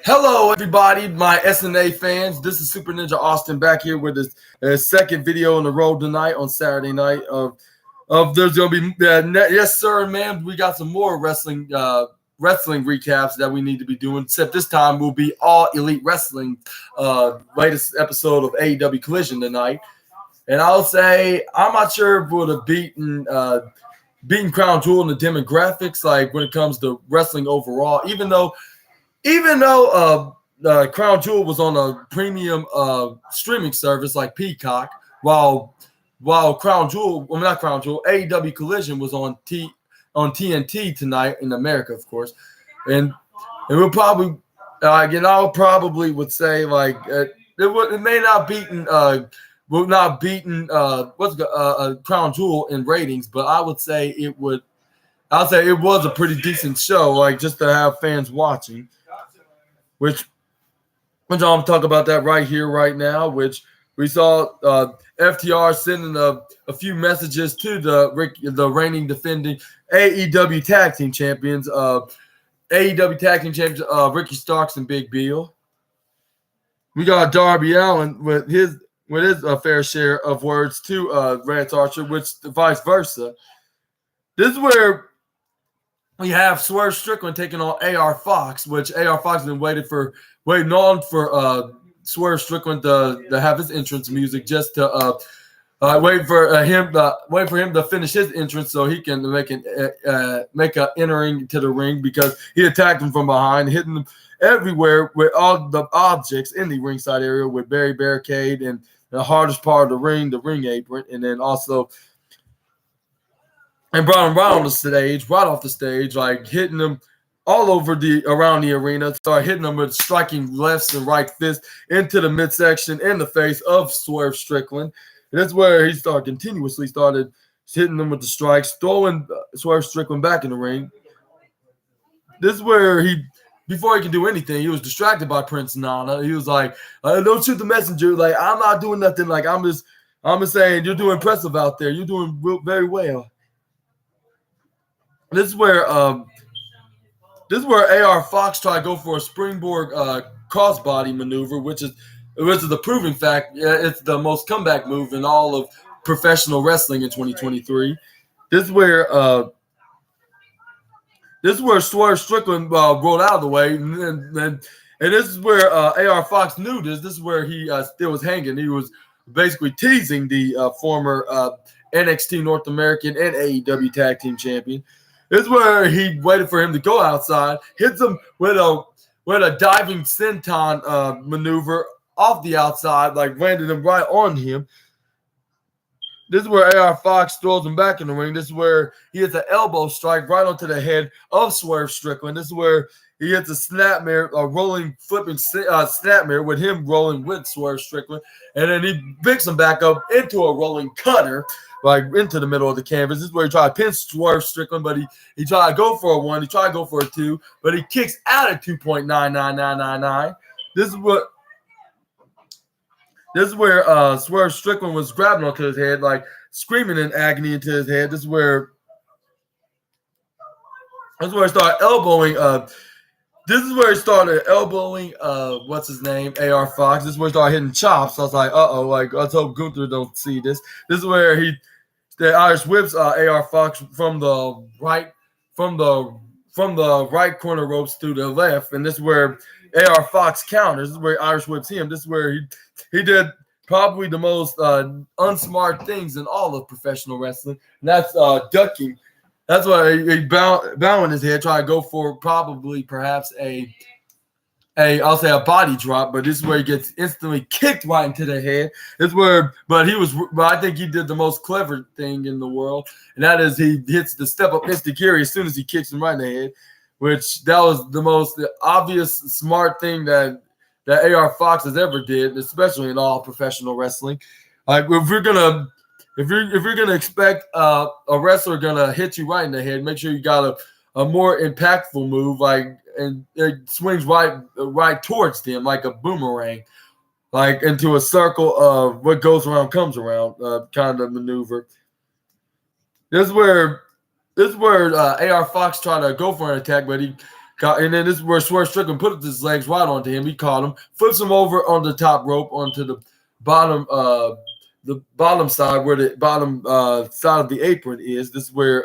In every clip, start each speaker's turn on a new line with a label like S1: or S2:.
S1: Hello, everybody, my SNA fans. This is Super Ninja Austin back here with his second video on the road tonight on Saturday night. There's gonna be yes, sir, man. We got some more wrestling recaps that we need to be doing. Except this time will be all Elite Wrestling. Latest episode of AEW Collision tonight, and I'll say I'm not sure if it would have beaten Crown Jewel in the demographics, like when it comes to wrestling overall. Even though Crown Jewel was on a premium streaming service like Peacock, while AEW Collision was on TNT tonight in America, of course, and we'll probably I probably would say like it may not beaten Crown Jewel in ratings, but I would say it would. I'll say it was a pretty decent show, like just to have fans watching. Which I'm going to talk about that right here, right now, which we saw FTR sending a few messages to the reigning defending AEW Tag Team Champions, Ricky Starks and Big Bill. We got Darby Allin with his fair share of words to Lance Archer, which vice versa. This is where we have Swerve Strickland taking on AR Fox, which AR Fox has been waiting on for Swerve Strickland to have his entrance music, just to wait for him to finish his entrance so he can make a entering to the ring, because he attacked him from behind, hitting him everywhere with all the objects in the ringside area, with barricade and the hardest part of the ring apron, and then also. And brought him right off the stage, like hitting him all over around the arena. Started hitting him with striking lefts and right fists into the midsection and the face of Swerve Strickland. And that's where he started hitting them with the strikes, throwing Swerve Strickland back in the ring. This is where before he could do anything, he was distracted by Prince Nana. He was like, "Don't shoot the messenger. Like, I'm not doing nothing. Like, I'm just saying you're doing impressive out there. You're doing very well." This is where AR Fox tried to go for a springboard crossbody maneuver, which is the proving fact. It's the most comeback move in all of professional wrestling in 2023. This is where Swerve Strickland rolled out of the way, and this is where AR Fox knew this. This is where he still was hanging. He was basically teasing the former NXT North American and AEW Tag Team Champion. This is where he waited for him to go outside, hits him with a diving senton maneuver off the outside, like landed him right on him. This is where AR Fox throws him back in the ring. This is where he hits an elbow strike right onto the head of Swerve Strickland. This is where he hits a snapmare, flipping snapmare with him rolling with Swerve Strickland. And then he picks him back up into a rolling cutter, like into the middle of the canvas. This is where he tried to pin Swerve Strickland, but he tried to go for a 1. He tried to go for a 2, but he kicks out at 2.99999. This is where Swerve Strickland was grabbing onto his head, like screaming in agony into his head. This is where he started elbowing. This is where he started elbowing. What's his name? AR Fox. This is where he started hitting chops. I was like, like let's hope Gunther don't see this. This is where the Irish whips AR Fox from the right corner ropes to the left, and this is where AR Fox counters. This is where Irish whips him. This is where he did probably the most unsmart things in all of professional wrestling, and that's ducking. That's why he bowing his head, trying to go for perhaps I'll say a body drop, but this is where he gets instantly kicked right into the head. But I think he did the most clever thing in the world, and that is he hits the step up instant-kiri as soon as he kicks him right in the head, which that was the most obvious smart thing that AR Fox has ever did, especially in all professional wrestling. Like if you're gonna expect a wrestler gonna hit you right in the head, make sure you got a more impactful move, and it swings right towards them like a boomerang, like into a circle of what goes around comes around kind of maneuver. This is where AR Fox tried to go for an attack, but he And then this is where Swerve Strickland put his legs right onto him. He caught him, flips him over on the top rope onto the bottom side where the bottom side of the apron is. This is where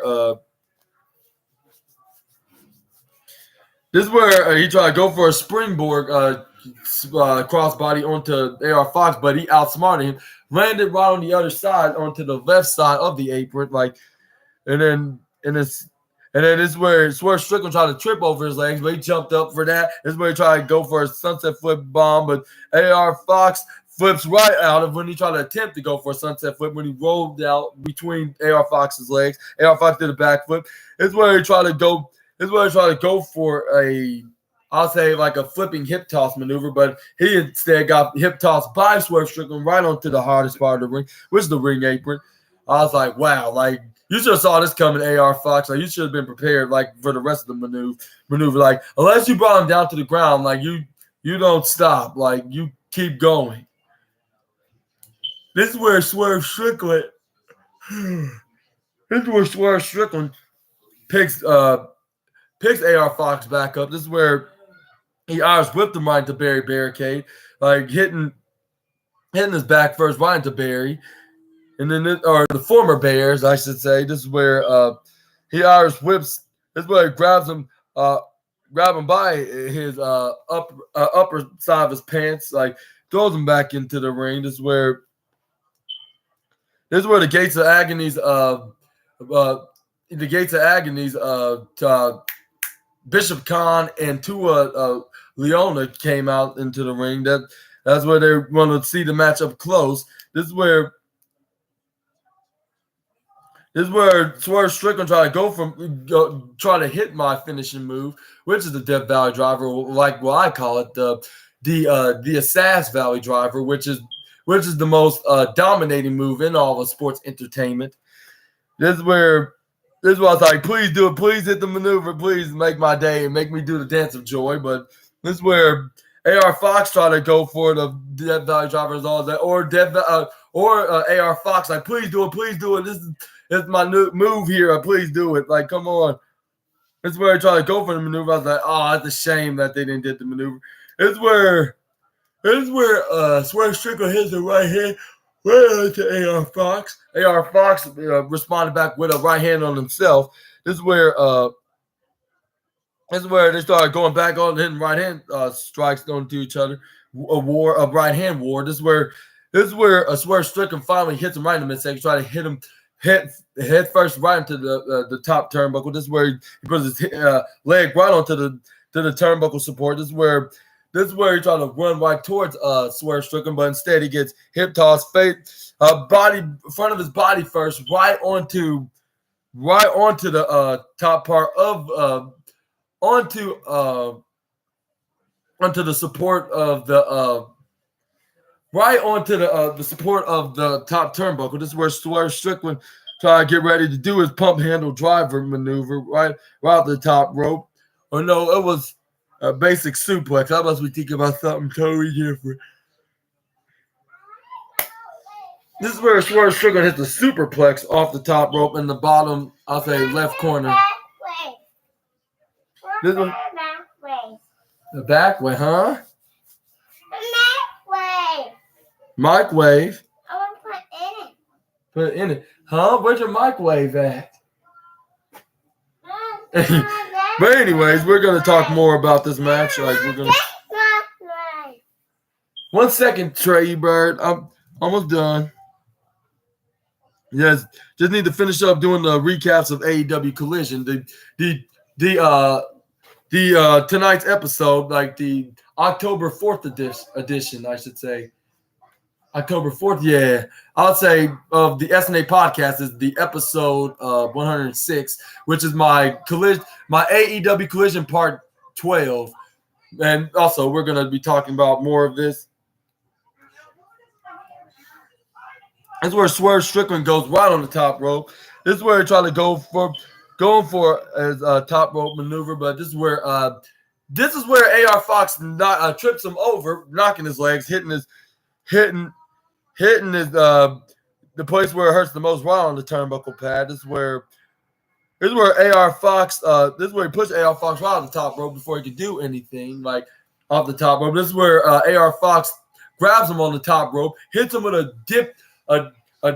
S1: he tried to go for a springboard crossbody onto AR Fox, but he outsmarted him. Landed right on the other side onto the left side of the apron, and then this is where Swerve Strickland tried to trip over his legs, but he jumped up for that. This is where he tried to go for a sunset flip bomb, but AR Fox flips right out of when he tried to attempt to go for a sunset flip when he rolled out between AR Fox's legs. AR Fox did a backflip. This is where he tried to go. This is where he tried to go for I'll say like a flipping hip toss maneuver, but he instead got hip tossed by Swerve Strickland right onto the hardest part of the ring, which is the ring apron. I was like, wow, like you should have saw this coming, AR Fox. Like you should have been prepared, like for the rest of the maneuver. Like unless you brought him down to the ground, like you don't stop, like you keep going. This is where Swerve Strickland. This is where Swerve Strickland picks AR Fox back up. This is where he Irish whipped him right into Barry barricade, like hitting his back first right into Barry, and then the former Bears, I should say. This is where he Irish whips. This is where he grabs him by his upper side of his pants, like throws him back into the ring. This is where the gates of agonies Bishop Khan and Tua Leona came out into the ring. That's where they want to see the match up close. This is where Swerve Strickland try to hit my finishing move, which is the Death Valley Driver, like what I call it, the Assassin Valley Driver, which is the most dominating move in all of sports entertainment. This is where I was like, please do it. Please hit the maneuver. Please make my day and make me do the dance of joy. But this is where AR Fox tried to go for the Death Valley Driver and all that, or AR Fox, like, please do it. Please do it. This is my new move here. Please do it. Like, come on. This is where I tried to go for the maneuver. I was like, oh, it's a shame that they didn't get the maneuver. This is where Swerve Strickland hits the right hand right to AR Fox. AR Fox responded back with a right hand on himself. This is where they started going back on hitting right hand strikes onto each other. A right hand war. This is where Swerve Strickland finally hits him right in the midsection. Try to hit him head first right into the top turnbuckle. This is where he puts his leg right onto the turnbuckle support. This is where he tried to run right towards Swerve Strickland, but instead he gets hip toss, front of his body first, right onto the top part of onto the support of the right onto the support of the top turnbuckle. This is where Swerve Strickland tried to get ready to do his pump handle driver maneuver right off the top rope. Or no, it was a basic suplex. I must be thinking about something totally different. This is where Swerve Strickland hits the superplex off the top rope in the bottom, I'll say, left corner. This one? The back way, huh? Microwave.
S2: I want to put in it.
S1: Put it in it. Huh? Where's your microwave at? But anyways, we're going to talk more about this match. Like we're going to... 1 second, Trey Bird. I'm almost done. Yes, just need to finish up doing the recaps of AEW Collision. The tonight's episode, like the October 4th edition, I should say. October 4th, yeah. I would say of the SNA podcast is the episode 106, which is my AEW Collision Part 12. And also, we're going to be talking about more of this. This is where Swerve Strickland goes right on the top rope. This is where he tried to going for his top rope maneuver, but this is where AR Fox trips him over, knocking his legs, hitting his the place where it hurts the most right on the turnbuckle pad. This is where This is where AR Fox, this is where he pushed AR Fox right off the top rope before he could do anything, like off the top rope. This is where AR Fox grabs him on the top rope, hits him with a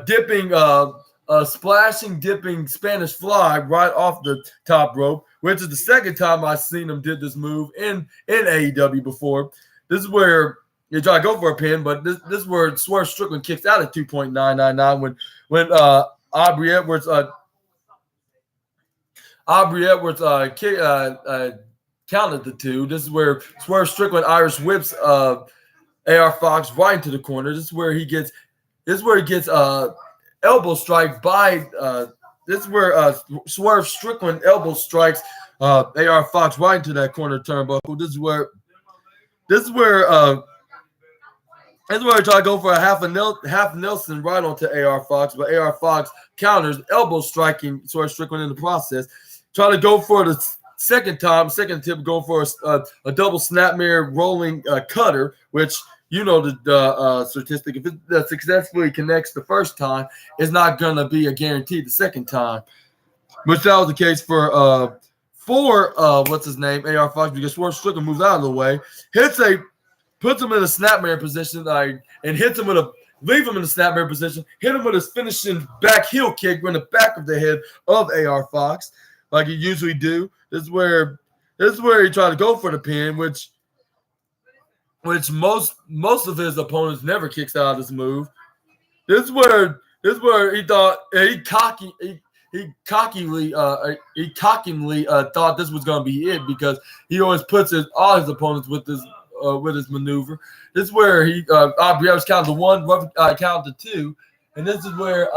S1: dipping, splashing, dipping Spanish fly right off the top rope, which is the second time I've seen him did this move in AEW before. This is where you try to go for a pin, but this is where Swerve Strickland kicks out at 2.999 when Aubrey Edwards counted the two. This is where Swerve Strickland Irish whips AR Fox right into the corner. This is where he gets elbow strike by this is where Swerve Strickland elbow strikes AR Fox right into that corner turnbuckle. This is where I try to go for a half Nelson right onto AR Fox, but AR Fox counters, elbow striking Swerve Strickland in the process. Try to go for the second attempt, going for a double snapmare rolling cutter, which you know the statistic. If it successfully connects the first time, it's not going to be a guarantee the second time, which that was the case for what's his name, AR Fox, because Swerve Strickland moves out of the way, puts him in a snapmare position, and hits him leave him in the snapmare position, hit him with his finishing back heel kick in the back of the head of AR Fox, like he usually do. This is where he tried to go for the pin, which most of his opponents never kicks out of this move. This is where he thought he cockingly thought this was going to be it, because he always puts all his opponents with his maneuver. This is where he Aubrey Edwards counted to one, counted to two, and this is where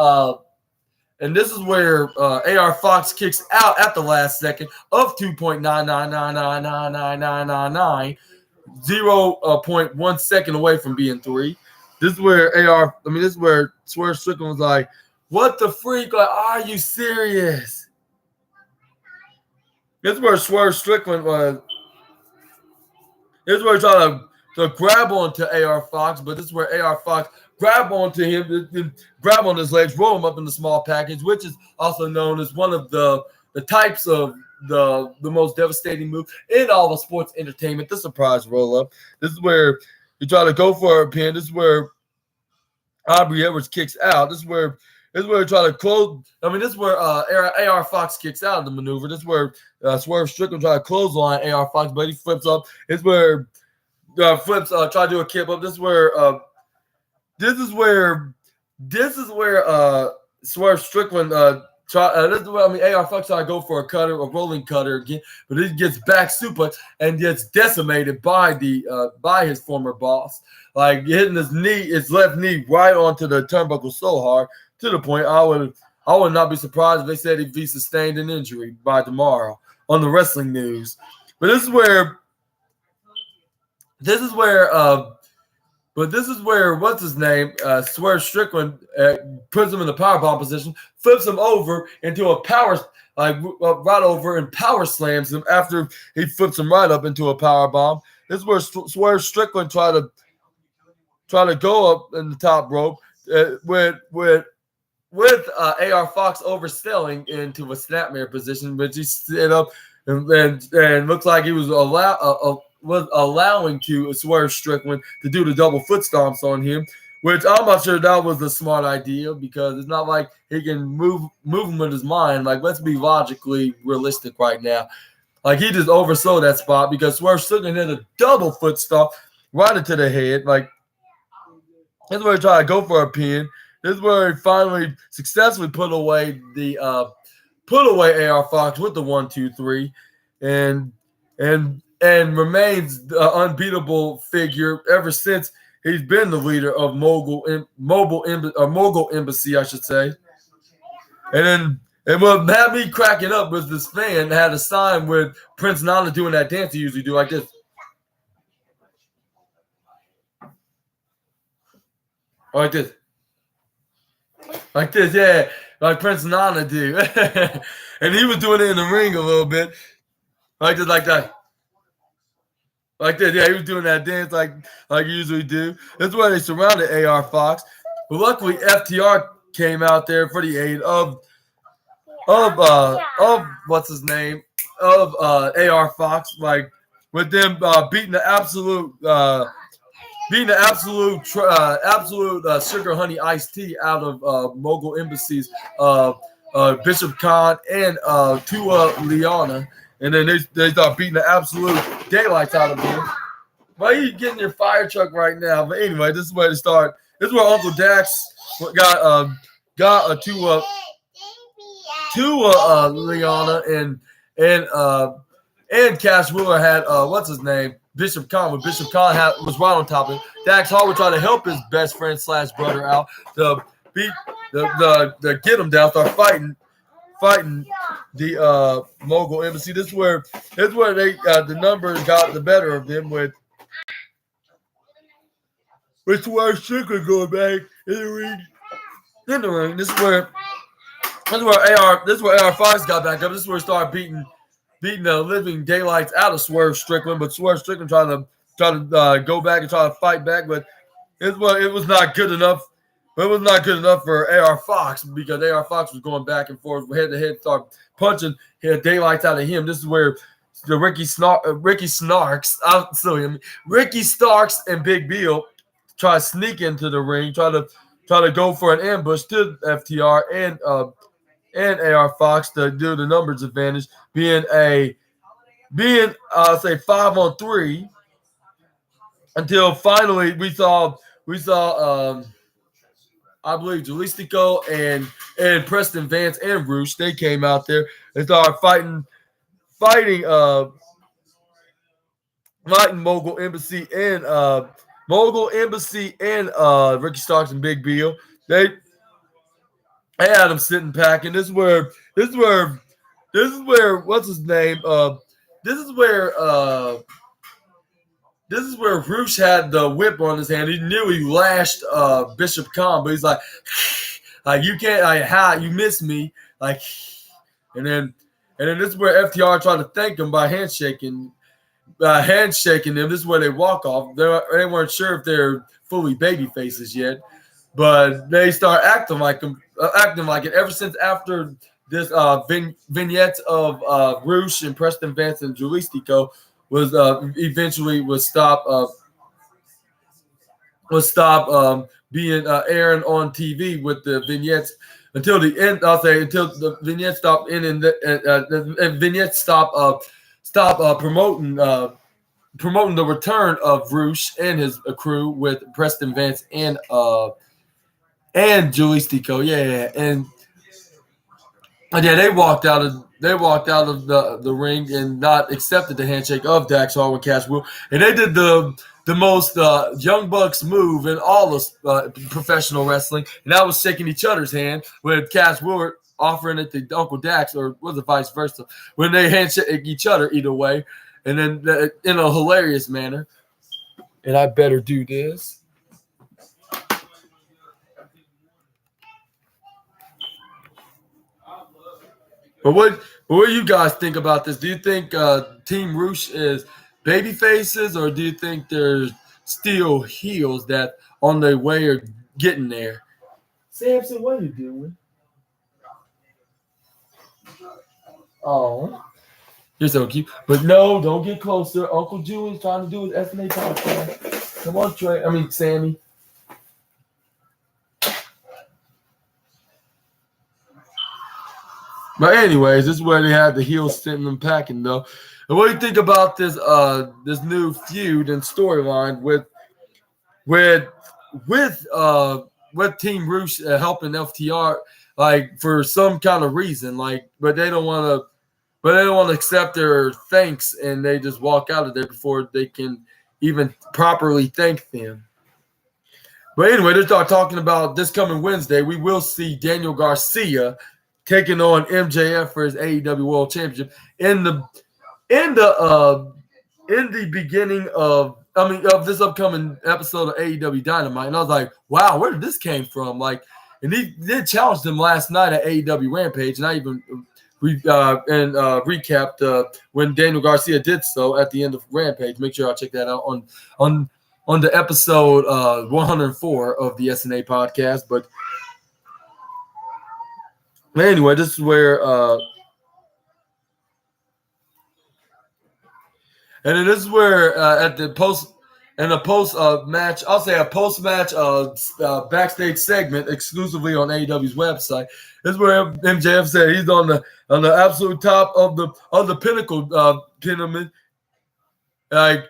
S1: AR Fox kicks out at the last second of 2.999999999, 0.1 second away from being 3. This is where Swerve Strickland was like, "What the freak? Like, are you serious?" This is where Swerve Strickland was. This is where he tried to grab onto AR Fox, but this is where AR Fox grab onto him, grab on his legs, roll him up in the small package, which is also known as one of the types of the most devastating move in all of sports entertainment, the surprise roll-up. This is where you try to go for a pin. This is where Aubrey Edwards kicks out. This is where you try to close. This is where AR Fox kicks out of the maneuver. This is where Swerve Strickland try to clothesline AR Fox, but he flips up. This is where try to do a kip up. This is where Swerve Strickland AR Fox try to go for a rolling cutter again, but he gets back suplex and gets decimated by his former boss, like hitting his left knee right onto the turnbuckle so hard, to the point I would not be surprised if they said if he sustained an injury by tomorrow on the wrestling news. But this is where what's his name? Swerve Strickland puts him in the powerbomb position, flips him over into a right over, and power slams him after he flips him right up into a powerbomb. This is where Swerve Strickland try to go up in the top rope with AR Fox overselling into a snapmare position, but he stood up and looks like he was allowing to Swerve Strickland to do the double foot stomps on him, which I'm not sure that was a smart idea, because it's not like he can move him with his mind. Like, let's be logically realistic right now. Like, he just oversold that spot, because Swerve Strickland hit a double foot stomp right into the head. Like, this is where he tried to go for a pin. This is where he finally successfully put away AR Fox with the 1-2-3, and remains the unbeatable figure ever since he's been the leader of Mogul Embassy, I should say. And what had me cracking up was this fan had a sign with Prince Nana doing that dance he usually do, like this. Like this. Like this, yeah. Like Prince Nana do. And he was doing it in the ring a little bit. Like this, like that. Like this, yeah, he was doing that dance like he usually do. That's why they surrounded AR Fox. But luckily, FTR came out there for the aid of of what's his name of AR Fox, like with them beating the absolute sugar honey iced tea out of Mogul Embassy's Bishop Khan and Tua Liana, and then they start beating the absolute daylights out of him. Why are you getting your fire truck right now? But anyway, this is where to start. This is where Uncle Dax got a Tua Liana and Cash Wheeler had what's his name, Bishop Khan. When Bishop Khan was right on top of it, Dax Harwood tried to help his best friend / brother out to beat the get him down, start fighting the Mogul Embassy. This is where they the numbers got the better of them with Swerve Strickland going back in the ring. This is where AR Fox got back up. This is where he started beating the living daylights out of Swerve Strickland, but Swerve Strickland tried to go back and try to fight back, but it was not good enough. But it was not good enough for AR Fox because AR Fox was going back and forth, head to head, start punching daylights out of him. This is where the Ricky Starks and Big Bill try to sneak into the ring, try to go for an ambush to FTR and AR Fox to do the numbers advantage, being say 5-on-3 until finally we saw I believe Jalistico and Preston Vance and Roosh, they came out there and started fighting Mogul Embassy and Ricky Starks and Big Bill. They had them sitting packing. This is where what's his name? This is where Roosh had the whip on his hand. He knew he lashed Bishop Khan, but he's like you can't, how you miss me, and then this is where FTR tried to thank him by handshaking them. This is where they walk off. They weren't sure if they're fully baby faces yet, but they start acting like it ever since after this vignette of Roosh and Preston Vance and Jalistico was eventually stop being airing on TV with the vignettes until the end. I'll say until the vignettes stop ending. The vignettes stop promoting the return of Roosh and his crew with Preston Vance and Jalistico. Yeah, and yeah, they walked out of the ring and not accepted the handshake of Dax Harwood and Cash Wheeler, and they did the most Young Bucks move in all of professional wrestling, and that was shaking each other's hand with Cash Wheeler offering it to Uncle Dax, or was it vice versa, when they handshake each other either way, and then in a hilarious manner. And I better do this. But what do you guys think about this? Do you think Team Roosh is baby faces, or do you think they're still heels that on their way are getting there? Samson, what are you doing? Oh, you're so cute. But no, don't get closer. Uncle Julian's trying to do his SNA podcast. Come on, Sammy. But anyways, this is where they had the heels sitting and packing, though. And what do you think about this new feud and storyline with Team Roosh helping FTR, for some kind of reason, but they don't want to accept their thanks, and they just walk out of there before they can even properly thank them. But anyway, they start talking about this coming Wednesday. We will see Daniel Garcia taking on MJF for his AEW World Championship in the beginning of this upcoming episode of AEW Dynamite. And I was like, wow, where did this came from? And he did challenge them last night at AEW Rampage, and I even recapped when Daniel Garcia did so at the end of Rampage. Make sure I'll check that out on the episode 104 of the SNA podcast. But Anyway, this is where and then this is where at the post match, I'll say a post match backstage segment exclusively on AEW's website. This is where MJF said he's on the absolute top of the pinnacle pyramid, like,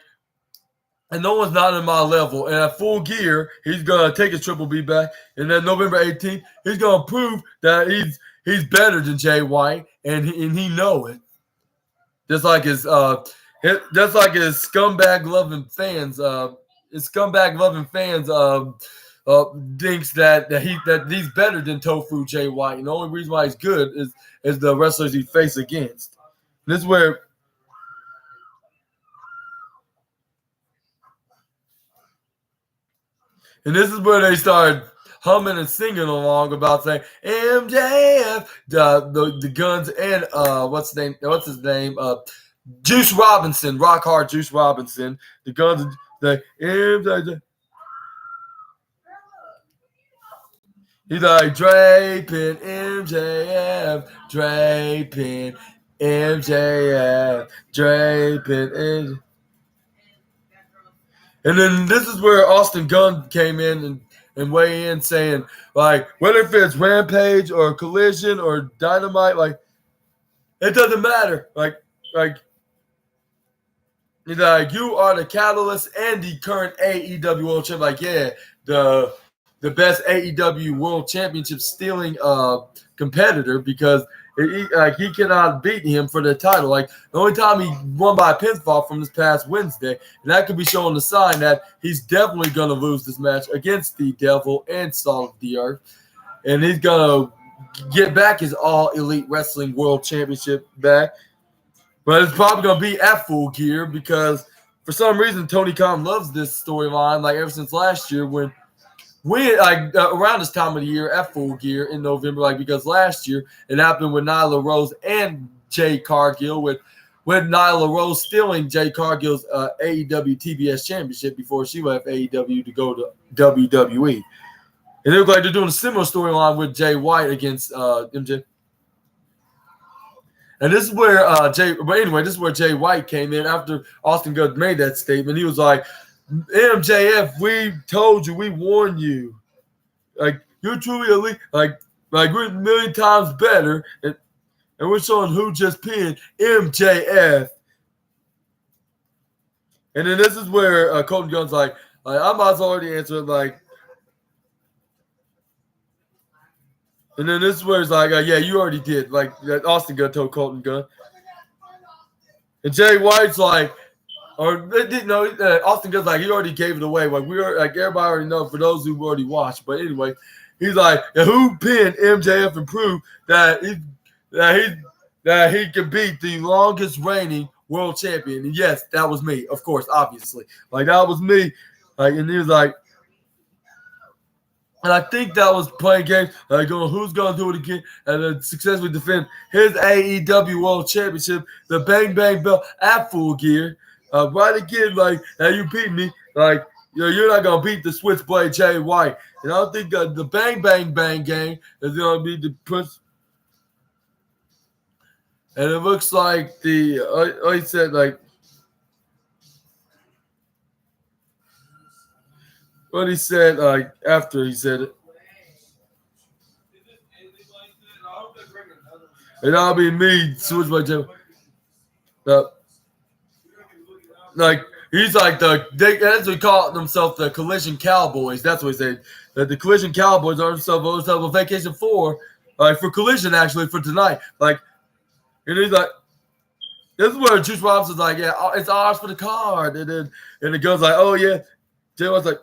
S1: and no one's not in my level. And at Full Gear, he's gonna take his Triple B back, and then November 18th, he's gonna prove that he's better than Jay White, and he know it. Just like his scumbag loving fans, thinks that he's better than Tofu Jay White, and the only reason why he's good is the wrestlers he faced against. This is where. And this is where they started humming and singing along about saying MJF, the Guns, and what's his name? Juice Robinson, Rock Hard Juice Robinson. The Guns, the MJF. He's like draping MJF, draping MJF, draping MJF. And then this is where Austin Gunn came in and weighed in saying, like, whether if it's Rampage or Collision or Dynamite, like, it doesn't matter. Like you are the catalyst and the current AEW World Champion. Like, yeah, the best AEW World Championship stealing competitor, because he cannot beat him for the title. Like, the only time he won by a pinfall from this past Wednesday, and that could be showing the sign that he's definitely going to lose this match against the Devil and Salt of the Earth, and he's going to get back his All Elite Wrestling World Championship back. But it's probably going to be at Full Gear, because for some reason Tony Khan loves this storyline, like ever since last year when around this time of the year at Full Gear in November, like, because last year it happened with Nyla Rose and Jay Cargill, with Nyla Rose stealing Jay Cargill's AEW TBS Championship before she left AEW to go to WWE. And it looks like they're doing a similar storyline with Jay White against MJ. And this is where this is where Jay White came in after Austin Gunn made that statement. He was like, MJF, we told you, we warned you. Like, you're truly elite. Like we're a million times better. And we're showing who just pinned MJF. And then this is where Colton Gunn's like, I might as well already answer it. Like, and then this is where it's like, yeah, you already did. Like, Austin Gunn told Colton Gunn. And Jay White's like, or they didn't know. Austin Gunn's like, he already gave it away. Like, everybody already know for those who already watched. But anyway, he's like, who pinned MJF and proved that he can beat the longest reigning world champion? And yes, that was me, of course, obviously. Like, that was me. Like, and he was like, and I think that was playing games, like, going, who's going to do it again, and then successfully defend his AEW World Championship, the Bang Bang Bell at Full Gear. Right again, like, hey, you beat me. Like, you're not going to beat the Switchblade Jay White. And I don't think the Bang Bang Bang game is going to be the Prince. And it looks like he said, like, what he said, like, after he said it. And that'll be me, Switchblade Jay White. Like, he's like that's what he call themselves, the Collision Cowboys. That's what he said. That the Collision Cowboys are themselves a vacation for Collision, actually, for tonight. Like, and he's like, this is where Juice Robinson's like, yeah, it's ours for the card. And the Gunn's like, oh yeah. Jay White's like,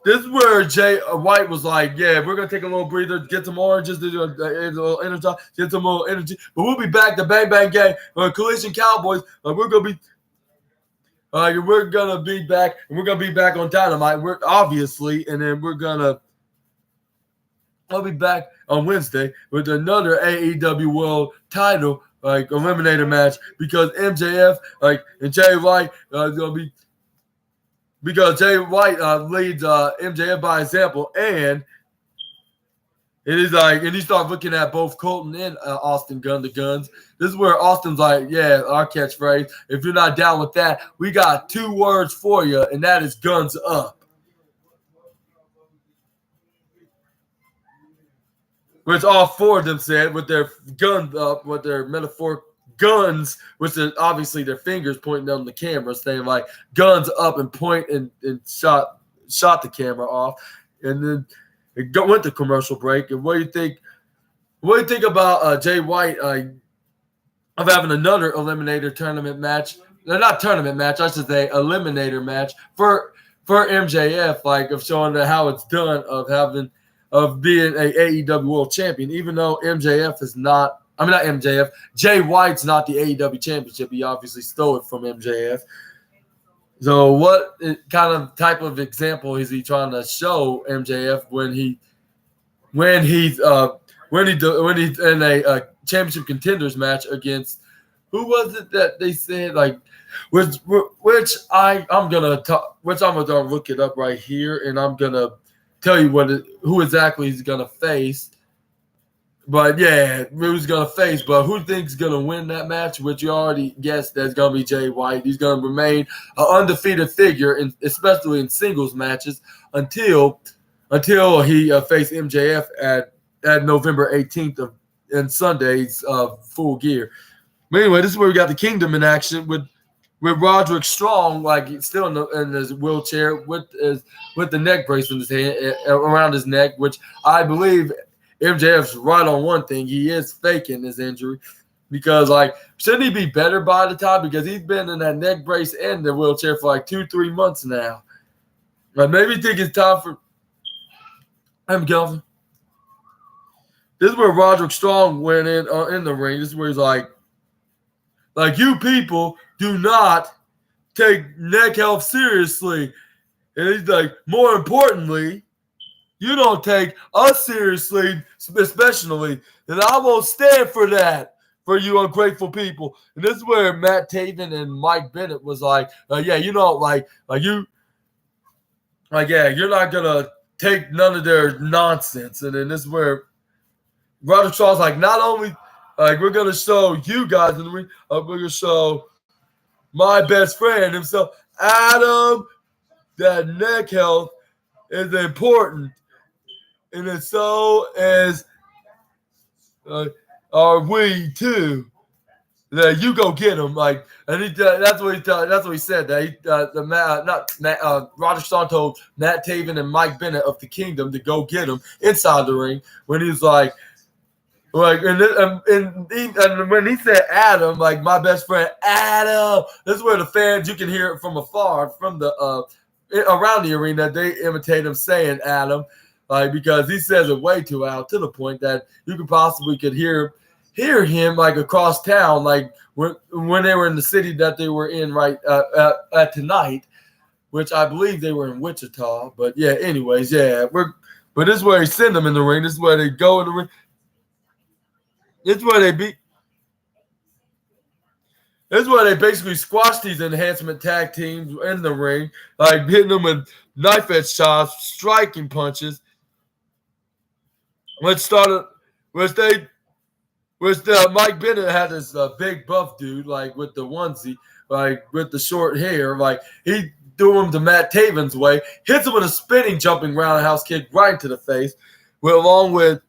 S1: this is where Jay White was like, yeah, we're gonna take a little breather, get some oranges, a little energy, get some more energy. But we'll be back. The Bang Bang Gang, Collision Cowboys. We're gonna be. We're gonna be back, and we're gonna be back on Dynamite. We're obviously, and then I'll be back on Wednesday with another AEW World Title eliminator match, because MJF and Jay White gonna be, because Jay White leads MJF by example, and And he's like, and he starts looking at both Colton and Austin gun to guns. This is where Austin's like, yeah, our catchphrase. If you're not down with that, we got 2 words for you, and that is guns up. Which all 4 of them said with their guns up, with their metaphoric guns, which is obviously their fingers pointing on the camera, saying like guns up and point and shot the camera off. And then it went to commercial break. And what do you think? What do you think about Jay White of having another eliminator tournament match? Not tournament match, I should say eliminator match for MJF, like of showing how it's done of being a AEW World Champion, even though MJF is not. I mean, not MJF. Jay White's not the AEW Championship. He obviously stole it from MJF. So what kind of type of example is he trying to show MJF when he's in a championship contenders match against who was it that they said like which I'm gonna look it up right here and I'm gonna tell you who exactly he's gonna face. But yeah, who's going to face. But who thinks going to win that match? Which you already guessed that's going to be Jay White. He's going to remain an undefeated figure, especially in singles matches, until he faced MJF at November 18th in Sunday's Full Gear. But anyway, this is where we got the Kingdom in action with Roderick Strong, like still in his wheelchair with the neck brace in his hand around his neck, which I believe – MJF's right on one thing. He is faking his injury because, like, shouldn't he be better by the time? Because he's been in that neck brace and the wheelchair for like 2-3 months now. Like, maybe think it's time for him, Kelvin. This is where Roderick Strong went in the ring. This is where he's like, you people do not take neck health seriously. And he's like, more importantly, you don't take us seriously, especially, and I won't stand for that, for you ungrateful people. And this is where Matt Taven and Mike Bennett was like, you're not gonna take none of their nonsense. And then this is where Roderick Strong's like, not only we're gonna show you guys in the ring, we're gonna show my best friend himself, Adam, that neck health is important. And then so as are we too. That you go get him, like, and that's what he said. That Roderick Strong told Matt Taven and Mike Bennett of the Kingdom to go get him inside the ring when he was like, and when he said Adam, like my best friend Adam. This is where the fans, you can hear it from afar, from the around the arena. They imitate him saying Adam. Like, because he says it way too loud to the point that you could hear him like across town, like when they were in the city that they were in right at tonight, which I believe they were in Wichita. But yeah, anyways, yeah, but this is where he send them in the ring. This is where they go in the ring. This is where they beat. This is where they basically squash these enhancement tag teams in the ring, like hitting them with knife edge shots, striking punches. Mike Bennett had this big buff dude, like with the onesie, like with the short hair, like he threw him to Matt Taven's way, hits him with a spinning jumping roundhouse kick right into the face, while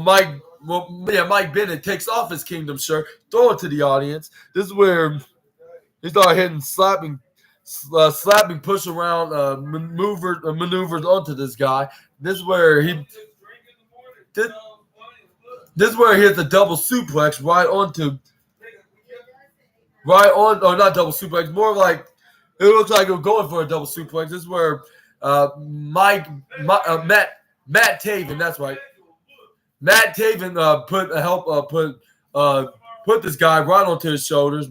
S1: Mike Bennett takes off his Kingdom shirt, throw it to the audience. This is where he started hitting slapping push around maneuvers onto this guy. This is where he hit the double suplex not double suplex, more like it looks like we're going for a double suplex. This is where Matt Taven, that's right. Matt Taven put this guy right onto his shoulders,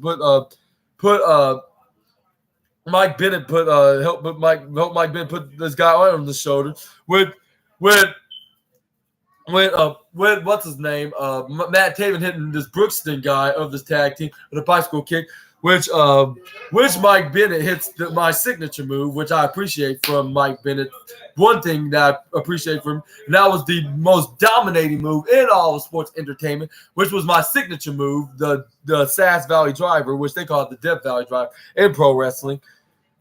S1: Mike Bennett help Mike Bennett put this guy on the shoulder with what's his name? Matt Taven hitting this Brookston guy of this tag team with a bicycle kick which Mike Bennett hits my signature move, which I appreciate from Mike Bennett. One thing that I appreciate from him, and that was the most dominating move in all of sports entertainment, which was my signature move, the Sass Valley Driver, which they call it the Death Valley Driver in pro wrestling.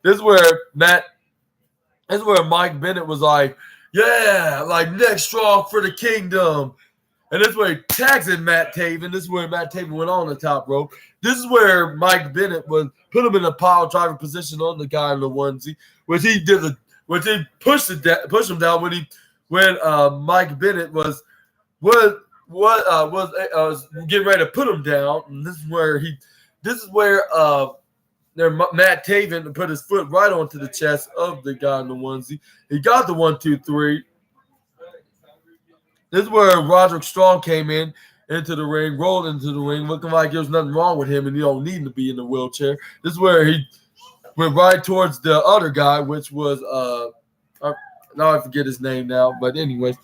S1: This is where Mike Bennett was like, yeah, like next strong for the kingdom. And this is where he tags in Matt Taven. This is where Matt Taven went on the top rope. This is where Mike Bennett put him in a pile driver position on the guy in the onesie, which he pushed him down when Mike Bennett was getting ready to put him down. And this is where Matt Taven put his foot right onto the chest of the guy in the onesie. He got the 1, 2, 3. This is where Roderick Strong came into the ring, rolled into the ring, looking like there was nothing wrong with him and you don't need him to be in the wheelchair. This is where he went right towards the other guy, which was now I forget his name now, but anyways.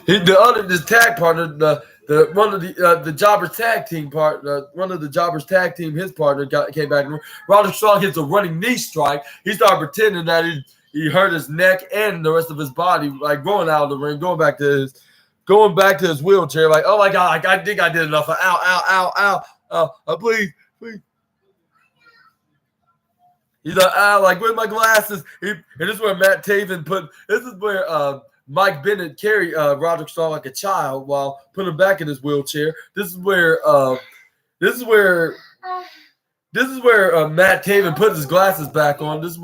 S1: The tag partner, one of the Jobbers tag team one of the Jobbers tag team, his partner came back. Roderick Strong hits a running knee strike. He started pretending that he hurt his neck and the rest of his body, like going out of the ring, going back to his wheelchair. Like, oh my God, I think I did enough. Ow, please. He's like with my glasses. And this is where Matt Taven this is where Mike Bennett carried Roderick Strong like a child while putting him back in his wheelchair. This is where Matt Taven put his glasses back on. This is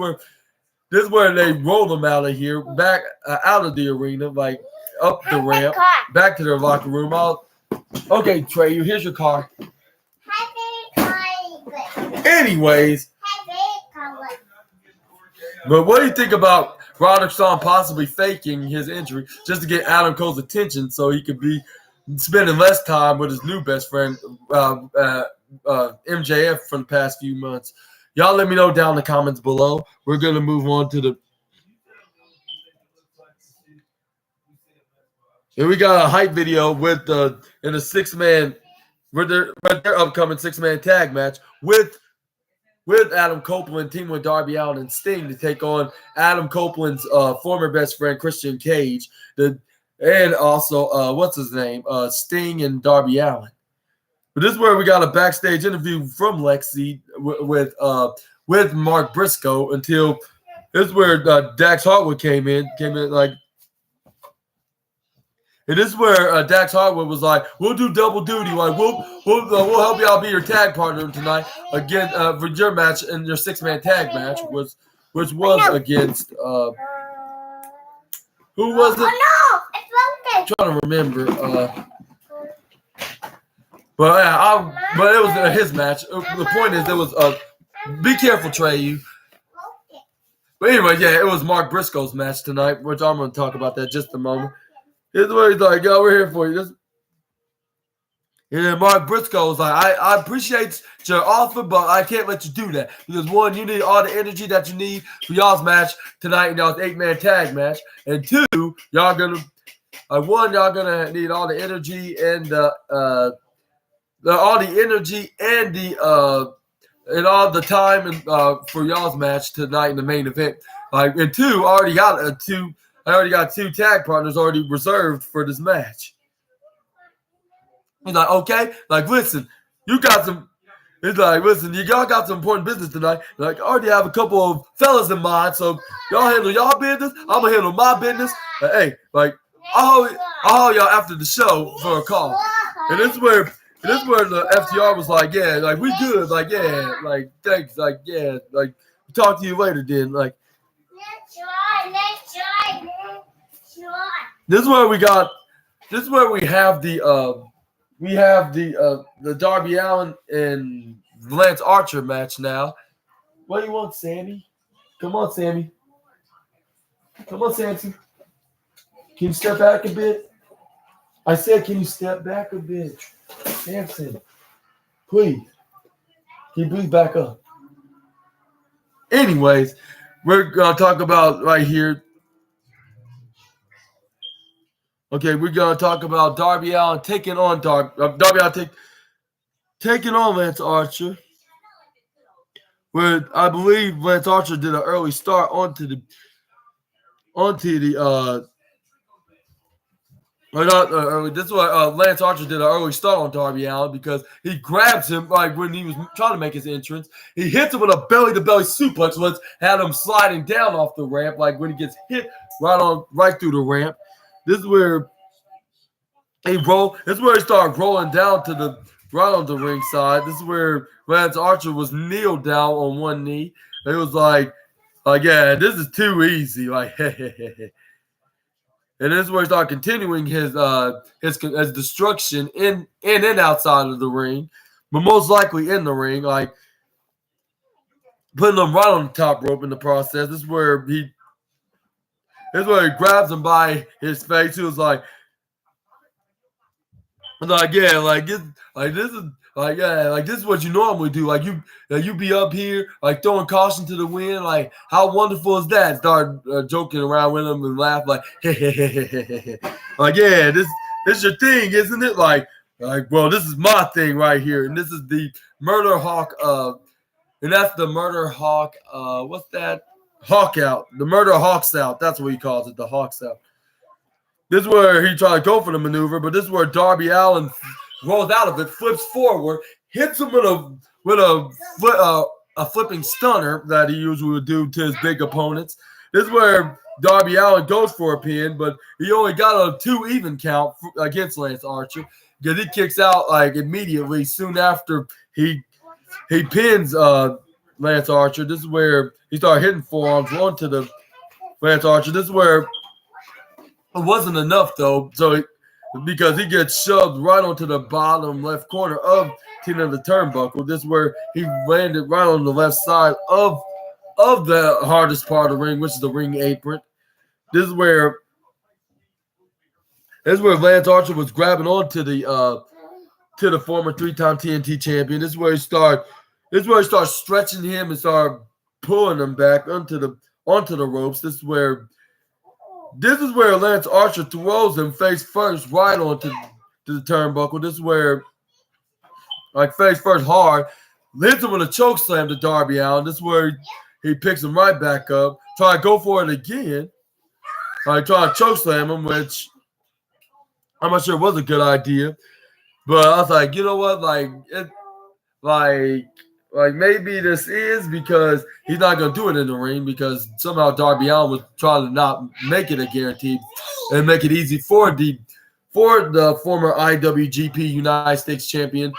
S1: where they rolled him out of here, back out of the arena, like up the ramp, back to their locker room. Okay, Trey, here's your car. Anyways, but what do you think about Roderick Strong possibly faking his injury just to get Adam Cole's attention so he could be spending less time with his new best friend, MJF, for the past few months? Y'all let me know down in the comments below. We're going to move on to Here we got a hype video with in a 6-man, with their upcoming 6-man tag match with Adam Copeland teaming with Darby Allin and Sting to take on Adam Copeland's former best friend Christian Cage, and also what's his name, Sting and Darby Allin. But this is where we got a backstage interview from Lexi with Mark Briscoe until this is where Dax Harwood came in like. And this is where Dax Harwood was like, "We'll do double duty. Like we'll help y'all be your tag partner tonight again for your match and your 6-man tag match, which was against who was it?
S2: Oh no, it's
S1: I'm trying to remember. But it was his match. The point is, it was be careful, Trey. You. But anyway, yeah, it was Mark Briscoe's match tonight, which I'm going to talk about that just a moment. Here's what he's like, yo, we're here for you. And then Mark Briscoe was like, I appreciate your offer, but I can't let you do that. Because one, you need all the energy that you need for y'all's match tonight in y'all's 8-man tag match. And two, y'all gonna need all the energy and all the time and for y'all's match tonight in the main event. Like, and two, I already got two tag partners already reserved for this match. He's like, okay, like, listen, y'all got some important business tonight. Like, I already have a couple of fellas in mind, so y'all handle y'all business. I'm gonna handle my business. Hey, like, I'll haul y'all after the show for a call. And this is where the FTR was like, yeah, like, we good, like, yeah, like, thanks, like, yeah, like, talk to you later, then, like. This is where we have the Darby Allin and Lance Archer match now. What do you want, Sammy? Come on, Sammy. Come on, Samson. Can you step back a bit? I said, can you step back a bit? Samson, please. Can you please back up? Anyways, we're going to talk about right here. Okay, we're gonna talk about Darby Allin taking on Darby Allin taking on Lance Archer. Where I believe Lance Archer did an early start onto the or not early. This is what Lance Archer did an early start on Darby Allin because he grabs him like when he was trying to make his entrance. He hits him with a belly-to-belly suplex, which had him sliding down off the ramp, like when he gets hit right through the ramp. This is where This is where he started rolling down to the right on the ringside. This is where Lance Archer was kneeled down on one knee. It was like, yeah, this is too easy. Like, and this is where he started continuing his destruction in and outside of the ring, but most likely in the ring, like putting him right on the top rope in the process. This is where he grabs him by his face. He was like, yeah, this is what you normally do. Like you be up here, like throwing caution to the wind. Like, how wonderful is that? Start joking around with him and laugh like, like, yeah, this is your thing, isn't it? Like, well, this is my thing right here, and this is the Murder Hawk. And that's the Murder Hawk. What's that? Hawk out. The Murder Hawks out. That's what he calls it. The Hawks out. This is where he tried to go for the maneuver, but this is where Darby Allin rolls out of it, flips forward, hits him with a flipping stunner that he usually would do to his big opponents. This is where Darby Allin goes for a pin, but he only got a 2 even count against Lance Archer because he kicks out like immediately soon after he pins Lance Archer. This is where he started hitting forearms onto the Lance Archer. This is where it wasn't enough though, because he gets shoved right onto the bottom left corner of the turnbuckle. This is where he landed right on the left side of the hardest part of the ring, which is the ring apron. This is where Lance Archer was grabbing onto the former 3-time TNT champion. This is where he started stretching him and started pulling him back onto the ropes. This is where Lance Archer throws him face first right onto the turnbuckle. This is where, like, face first hard, hits him with a choke slam to Darby Allin. This is where he picks him right back up. Try to go for it again. Try to choke slam him, which I'm not sure was a good idea. But I was like, you know what? Like maybe this is because he's not going to do it in the ring because somehow Darby Allin was trying to not make it a guaranteed and make it easy for the former IWGP United States champion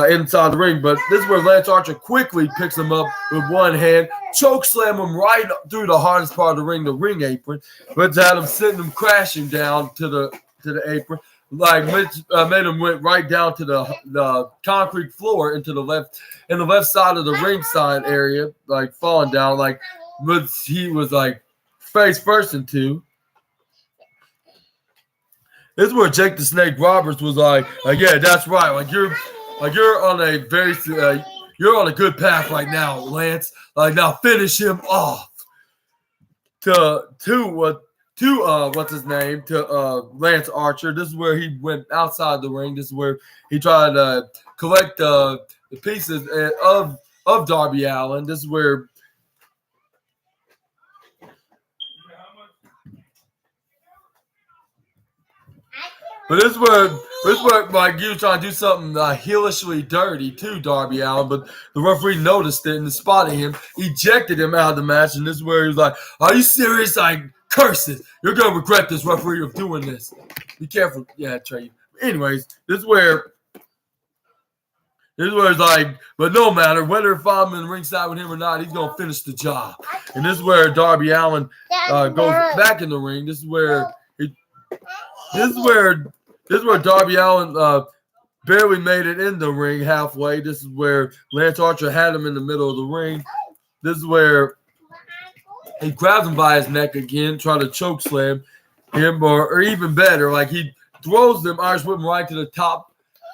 S1: inside the ring. But this is where Lance Archer quickly picks him up with one hand, choke slam him right through the hardest part of the ring apron, but had him sending him crashing down to the apron. Like made him went right down to the concrete floor into the left side of the ringside area, like falling down, like he was like face first into. This is where Jake the Snake Roberts was like, yeah, that's right. Like you're on a you're on a good path right now, Lance. Like now finish him off. To Lance Archer. This is where he went outside the ring. This is where he tried to collect the pieces of Darby Allin. This is where this is where like you were trying to do something heelishly dirty to Darby Allin, but the referee noticed it and spotted him, ejected him out of the match, and this is where he was like, "Are you serious? Curses! You're gonna regret this, referee, of doing this. Be careful." Yeah, Trey. Anyways, this is where it's like, but no matter whether if I'm in the ringside with him or not, he's gonna finish the job. And this is where Darby Allin goes back in the ring. This is where Darby Allin barely made it in the ring halfway. This is where Lance Archer had him in the middle of the ring. This is where he grabs him by his neck again, trying to choke slam him, or even better, like he throws him Irish whip him right to the top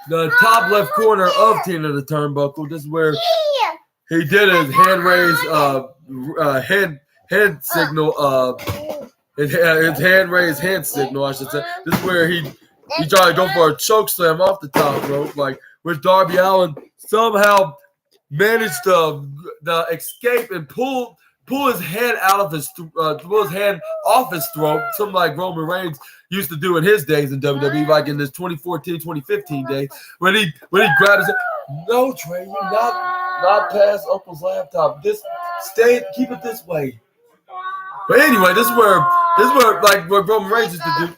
S1: left corner of the turnbuckle. This is where he did his hand raise, head signal, his hand raised hand signal, I should say. This is where he tried to go for a choke slam off the top rope, like which Darby Allin somehow managed to escape and pull his hand out of his pull his hand off his throat, something like Roman Reigns used to do in his days in WWE, like in his 2014, 2015 days, when he grabbed his. No, Trey, you not past Uncle's laptop. Just keep it this way. But anyway, this is where like what Roman Reigns used to do.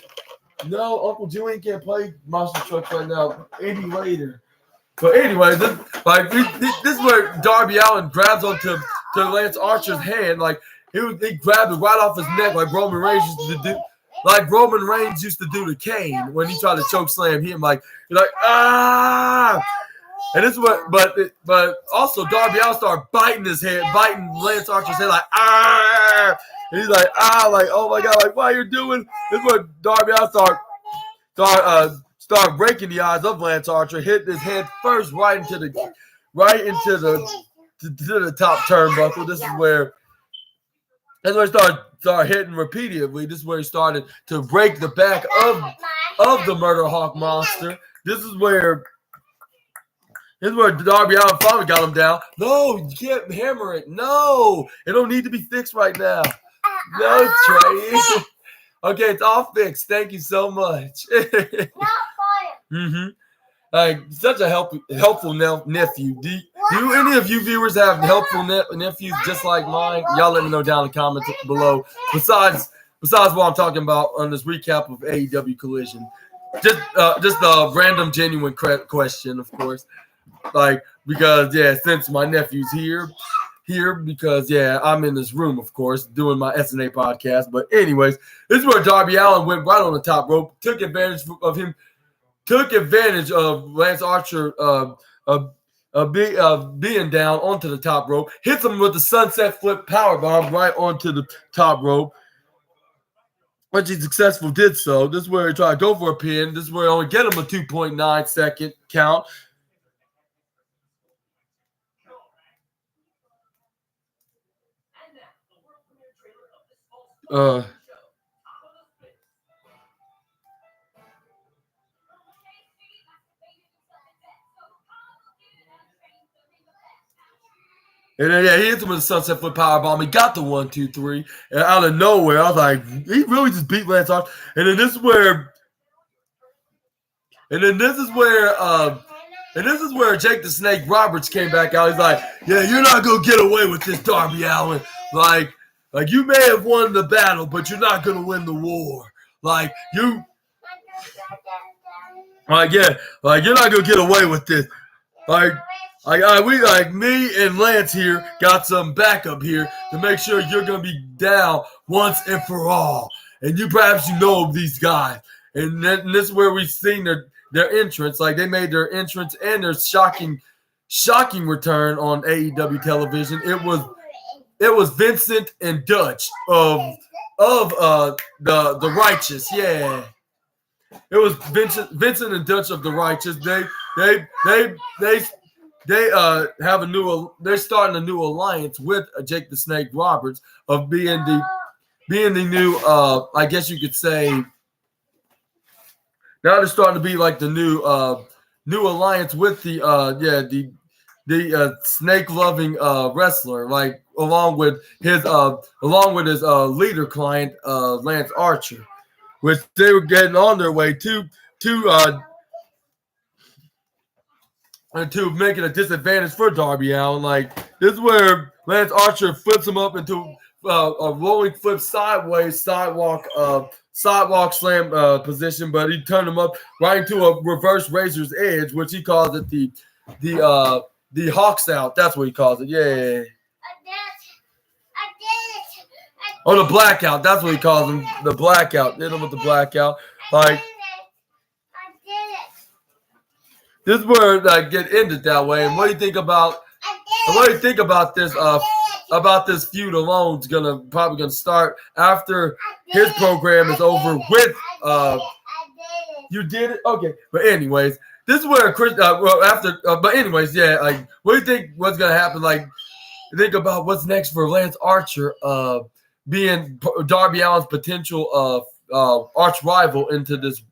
S1: No, Uncle Joey can't play Monster Truck right now. Maybe later. But anyway, this is where Darby Allin grabs onto Lance Archer's hand, like he grabbed it right off his neck, like Roman Reigns used to do. Like Roman Reigns used to do to Kane when he tried to choke slam him, like you're like and this is what, but also Darby Allin started biting Lance Archer's head, like and he's like like oh my god, like why you're doing this? Is what Darby Allin start breaking the eyes of Lance Archer, hit his head first right into the top turnbuckle. This is where he started hitting repeatedly. This is where he started to break the back of the Murder Hawk Monster. This is where Darby Allin finally got him down. No, you can't hammer it. No, it don't need to be fixed right now. No, Trey. Okay, it's all fixed. Thank you so much. Like such a helpful nephew. Do any of you viewers have helpful nephews just like mine? Y'all let me know down in the comments below. Besides what I'm talking about on this recap of AEW Collision, just a random, genuine question, of course. Like because since my nephew's here because I'm in this room, of course, doing my SNA podcast. But anyways, this is where Darby Allin went right on the top rope, took advantage of Lance Archer being down onto the top rope, hits him with the sunset flip powerbomb right onto the top rope, which he successfully did so. This is where he tried to go for a pin. This is where he only get him a 2.9 second count. And then he hits him with a sunset flip powerbomb. He got the 1, 2, 3, and out of nowhere, I was like, he really just beat Lance Archer. And then this is where Jake the Snake Roberts came back out. He's like, yeah, you're not gonna get away with this, Darby Allin. Like you may have won the battle, but you're not gonna win the war. You're not gonna get away with this. Me and Lance here got some backup here to make sure you're gonna be down once and for all. And perhaps you know these guys. And this is where we've seen their entrance. Like they made their entrance and their shocking return on AEW television. It was Vincent and Dutch of the Righteous. Yeah. It was Vincent and Dutch of the Righteous. They're starting a new alliance with Jake the Snake Roberts of being the new I guess you could say now they're starting to be like the new alliance with the snake loving wrestler, like along with his leader client Lance Archer, which they were getting on their way to making a disadvantage for Darby Allin. Like this is where Lance Archer flips him up into a rolling flip sideways sidewalk slam position, but he turned him up right into a reverse razor's edge, which he calls it the Hawks out. That's what he calls it. Yeah. Oh, the blackout. That's what he calls him. The blackout. Hit him with the blackout. Like. This is where I get ended that way. And what do you think about this? About this feud alone is probably gonna start after his program is over with. You did it, okay. But anyways, this is where Chris. But anyways, yeah. Like, what do you think? What's gonna happen? Like, think about what's next for Lance Archer. being Darby Allin's potential arch rival into this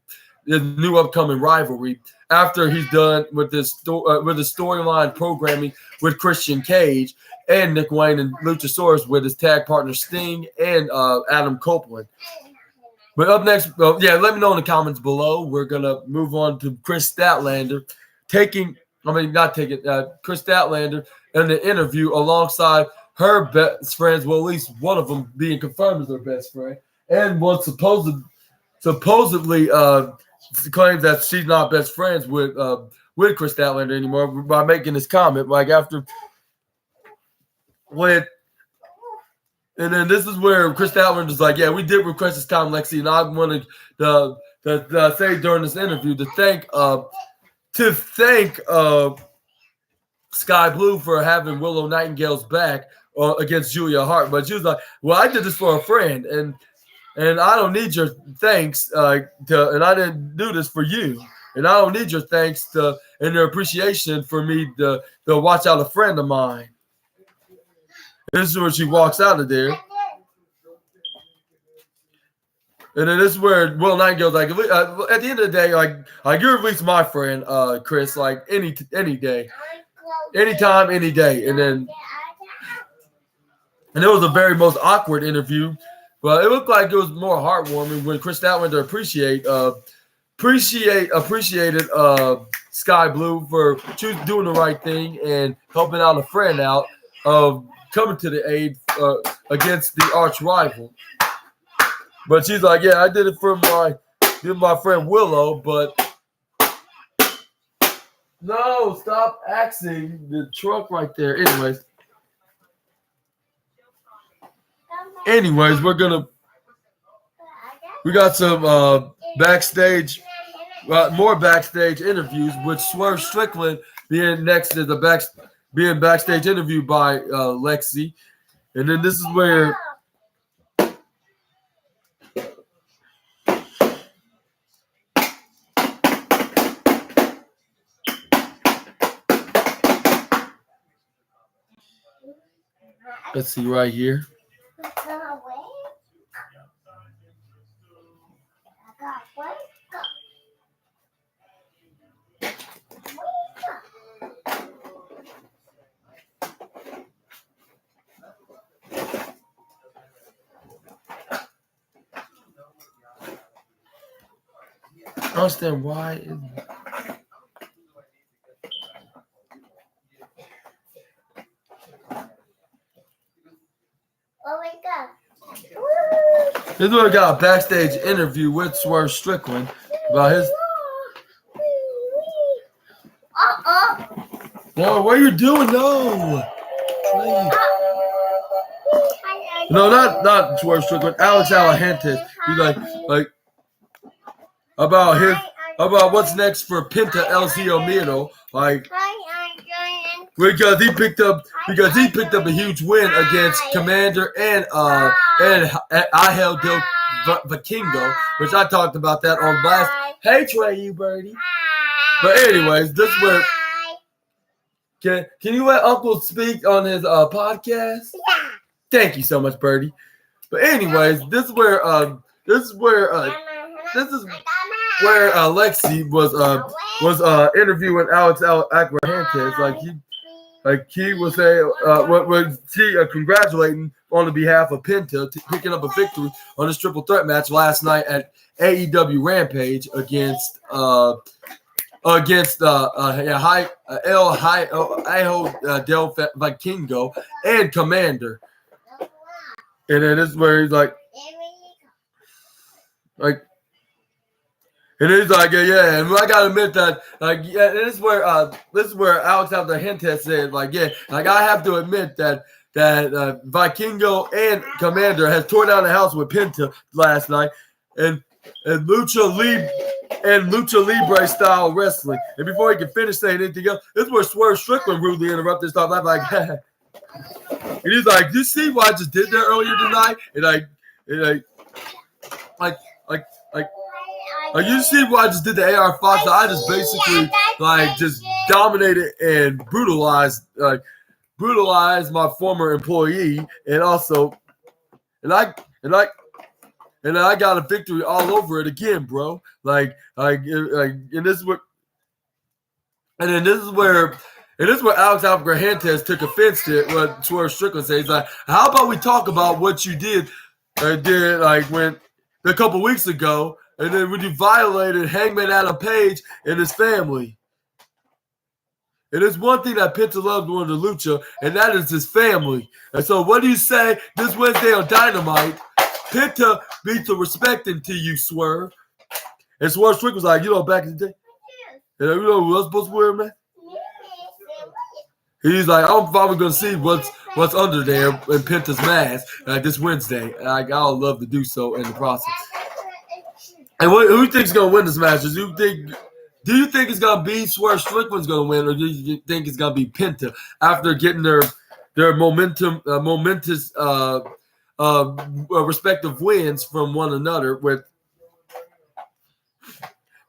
S1: new upcoming rivalry after he's done with this with the storyline programming with Christian Cage and Nick Wayne and Luchasaurus with his tag partner Sting and Adam Copeland. But up next, let me know in the comments below. We're gonna move on to Chris Statlander Chris Statlander in the interview alongside her best friends. Well, at least one of them being confirmed as her best friend, and one supposedly claims that she's not best friends with Chris Statlander anymore by making this comment. Like after when. And then this is where Chris Statlander is like, yeah, we did request this time, Lexi, and I wanted to say during this interview to thank Sky Blue for having Willow Nightingale's back against Julia Hart. But she was like, well, I did this for a friend, and I don't need your thanks and I didn't do this for you. And I don't need your thanks and your appreciation for me to watch out a friend of mine. This is where she walks out of there. And then this is where Will Nightingale's like, at the end of the day, like you're at least my friend, Chris, like any day. Anytime, any day. And it was a very most awkward interview. But it looked like it was more heartwarming when Chris Statlander appreciated Sky Blue for doing the right thing and helping out a friend out of coming to the aid against the arch rival. But she's like, yeah, I did it for my friend Willow, but no, stop axing the truck right there. Anyways, we got some backstage, more backstage interviews with Swerve Strickland being next to being backstage interviewed by Lexi. And then this is where let's see right here. I don't understand why. This is where we got a backstage interview with Swerve Strickland about his. No, what are you doing? No. Please. No, not Swerve Strickland. Alex Alahantes. He's like about what's next for Penta El Zio Miedo. Like because he picked up a huge win against Commander and Angel del Vikingo, which I talked about that on last. Hey Trey, you birdie. But anyways, this is where can you let Uncle speak on his podcast? Yeah. Thank you so much, Birdie. But anyways, this is where Lexi was interviewing Alex Abrahantes. Like he was saying, congratulating on the behalf of Penta picking up a victory on this triple threat match last night at AEW Rampage against El del Vikingo and Commander. And then this is where he's like, and he's like, yeah, and I gotta admit that, this is where Alex Abrahantes said, I have to admit that Vikingo and Commander has torn down the house with Penta last night, and Lucha Libre style wrestling. And before he can finish saying anything else, this is where Swerve Strickland rudely interrupted and started laughing and he's like, you see what I just did there earlier tonight? You see what I just did to AR Fox? I just basically just dominated and brutalized my former employee, and also and I got a victory all over it again, bro. And this is what, and then this is where Alex Abrahantes took offense to what Swerve Strickland said. He's like, "How about we talk about what you did like when a couple weeks ago, and then when you violated Hangman Adam Page and his family." And there's one thing that Penta loves more than Lucha, and that is his family. And so what do you say this Wednesday on Dynamite? Penta beats the respect into you, Swerve. And Swerve Strickland was like, back in the day, who else supposed to wear, man? He's like, I'm probably going to see what's under there in Penta's mask this Wednesday. And I'll love to do so in the process. And who do you think is going to win this match? Do you think it's going to be Swerve Strickland's going to win, or do you think it's going to be Penta after getting their momentous respective wins from one another with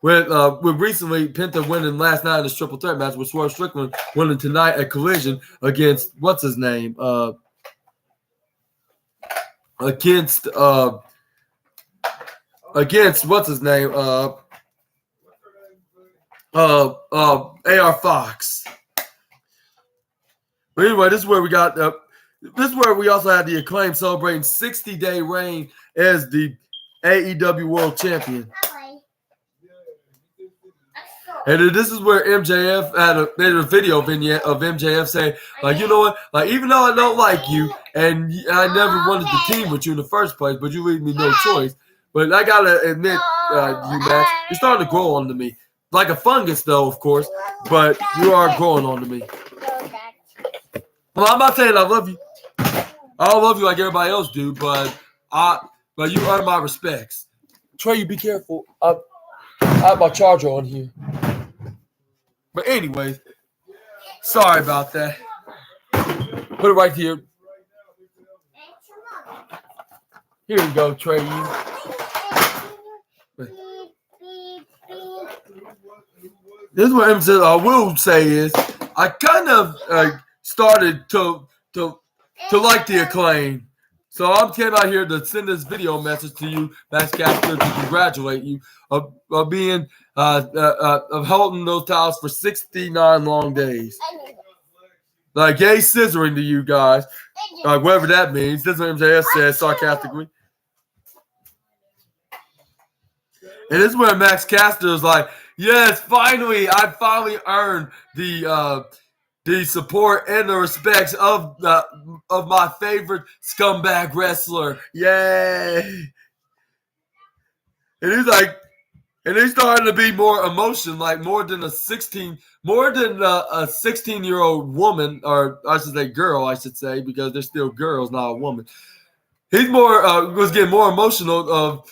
S1: recently Penta winning last night in this triple threat match with Swerve Strickland winning tonight at Collision against what's his name? Against what's his name? AR Fox. But anyway, this is where we got this is where we also had the Acclaim celebrating 60-day reign as the AEW World Champion. And this is where MJF made a video vignette of MJF saying, like, you know what? Like, even though I don't like you and I never wanted to team with you in the first place, but you leave me no choice. But I gotta admit, you Max, you're starting to grow onto me. Like a fungus, though, of course, but you are growing onto me. Well, I'm not saying I love you. I don't love you like everybody else do, but you earn my respects. Trey, you be careful. I have my charger on here. But anyways, sorry about that. Put it right here. Here you go, Trey. This is what I will say is I kind of started to like the Acclaim. So I came out here to send this video message to you, Max Caster, to congratulate you of being of holding those titles for 69 long days. Like yay scissoring to you guys, whatever that means. This is what MJF says sarcastically. And this is where Max Caster is like, yes, finally, I finally earned the support and the respects of my favorite scumbag wrestler. Yay! And he's like, and he's starting to be more emotion, like more than a 16-year-old woman, or I should say girl, I should say, because they're still girls, not a woman. He's was getting more emotional of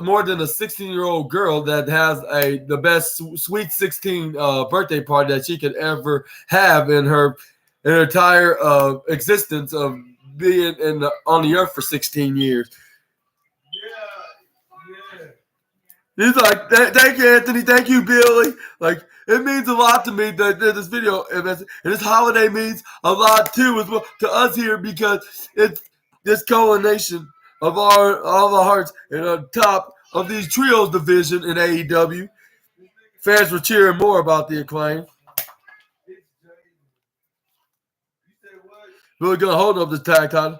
S1: more than a 16-year-old girl that has the best Sweet 16 birthday party that she could ever have in her entire existence of being on the earth for 16 years. Yeah. He's like, thank you, Anthony. Thank you, Billy. Like, it means a lot to me that this video and this holiday means a lot too as well to us here because it's this culmination of all of our hearts and on top of these trios division in AEW. Fans were cheering more about the Acclaim. Really gonna hold up the tag title.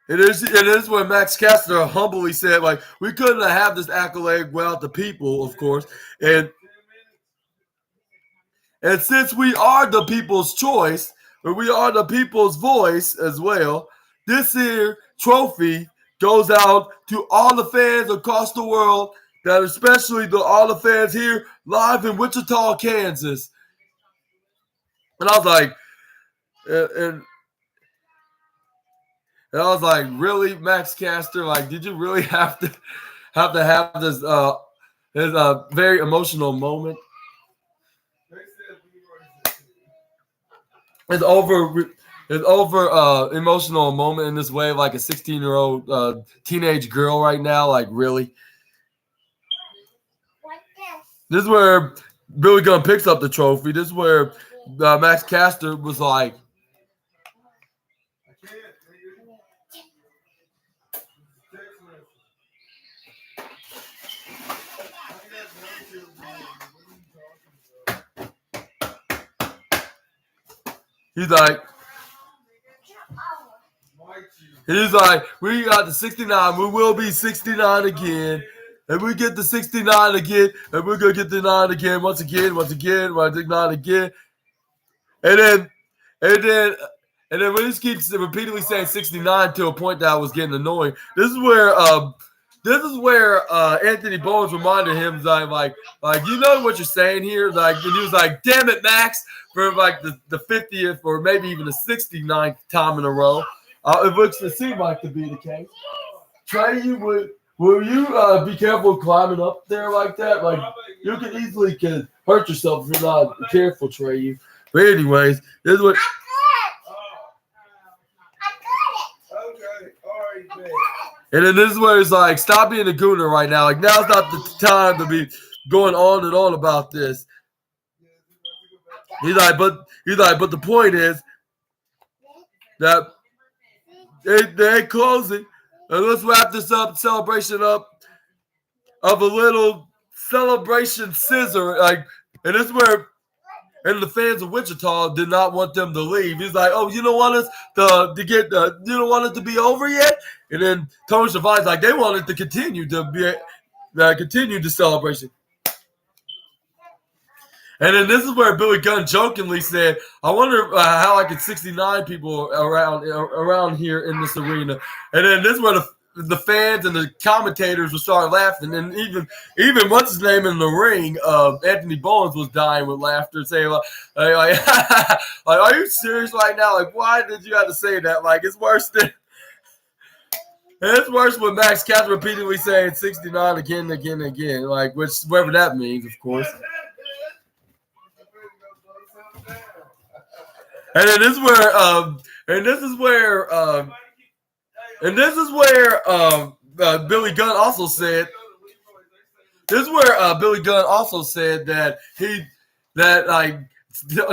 S1: It is when Max Caster humbly said, like, we couldn't have this accolade without the people, of course. And since we are the people's choice, or we are the people's voice as well, this here trophy goes out to all the fans across the world, that especially all the fans here live in Wichita, Kansas. And I was like, and I was like, really, Max Caster? Like, did you really have to have this very emotional moment? It's over emotional moment in this way, like a 16-year-old teenage girl right now. Like, really? This is where Billy Gunn picks up the trophy. This is where Max Caster was like, he's like, we got the 69. We will be 69 again. And we get the 69 again. And we're going to get the 9 again. Once again. 9 again. And then when he keeps repeatedly saying 69 to a point that was getting annoying. This is where Anthony Bowens reminded him like you know what you're saying here, like, and he was like, "Damn it, Max," for like the 50th or maybe even the 69th time in a row. It seemed like to be the case. Trey, will you be careful climbing up there like that? Like you can easily hurt yourself if you're not careful, Trey. But anyways, this is what. And then this is where it's like, stop being a gooner right now. Like, now's not the time to be going on and on about this. He's like, but the point is that they're closing. And let's wrap this celebration up of a little celebration scissor. Like, and this is where, and the fans of Wichita did not want them to leave. He's like, "Oh, you don't want us you don't want it to be over yet?" And then Tony Schiavone's like, "They wanted to continue the celebration." And then this is where Billy Gunn jokingly said, "I wonder how I get 69 people around here in this arena." And then this is where the fans and the commentators would start laughing, and even what's his name in the ring, Anthony Bowens was dying with laughter, saying like, "Are you serious right now? Like, why did you have to say that? Like, it's worse than." It's worse with Max Caster repeatedly saying 69 again, like whatever that means, of course. And then this is where Billy Gunn also said. This is where Billy Gunn also said that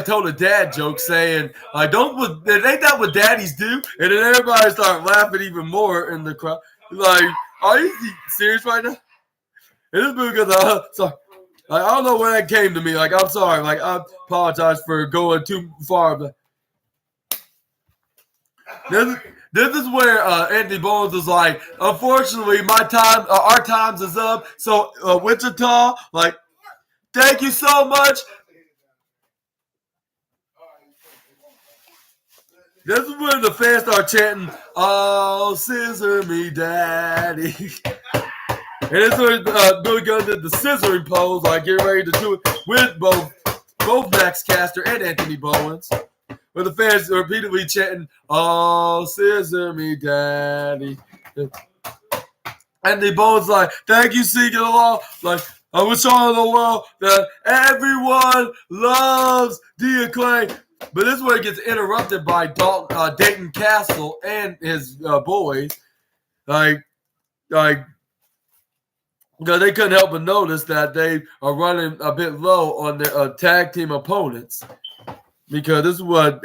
S1: told a dad joke saying, ain't that what daddies do? And then everybody started laughing even more in the crowd. Like, are you serious right now? And this Billy Gunn, sorry. Like, I don't know where that came to me. Like, I'm sorry. Like, I apologize for going too far. But this is where Anthony Bowens was like, "Unfortunately, our times is up. So Wichita, like, thank you so much." This is where the fans start chanting, "Oh, scissor me, daddy." And this is where Billy Gunn did the scissoring pose, like getting ready to do it with both Max Caster and Anthony Bowens. Where the fans are repeatedly chanting, "Oh, scissor me, daddy." And the Bowens like, "Thank you, Seeking the Law." Like, I wish all the world that everyone loves the Acclaim. But this is where it gets interrupted by Dayton Castle and his boys. Like, they couldn't help but notice that they are running a bit low on their tag team opponents. Because this is what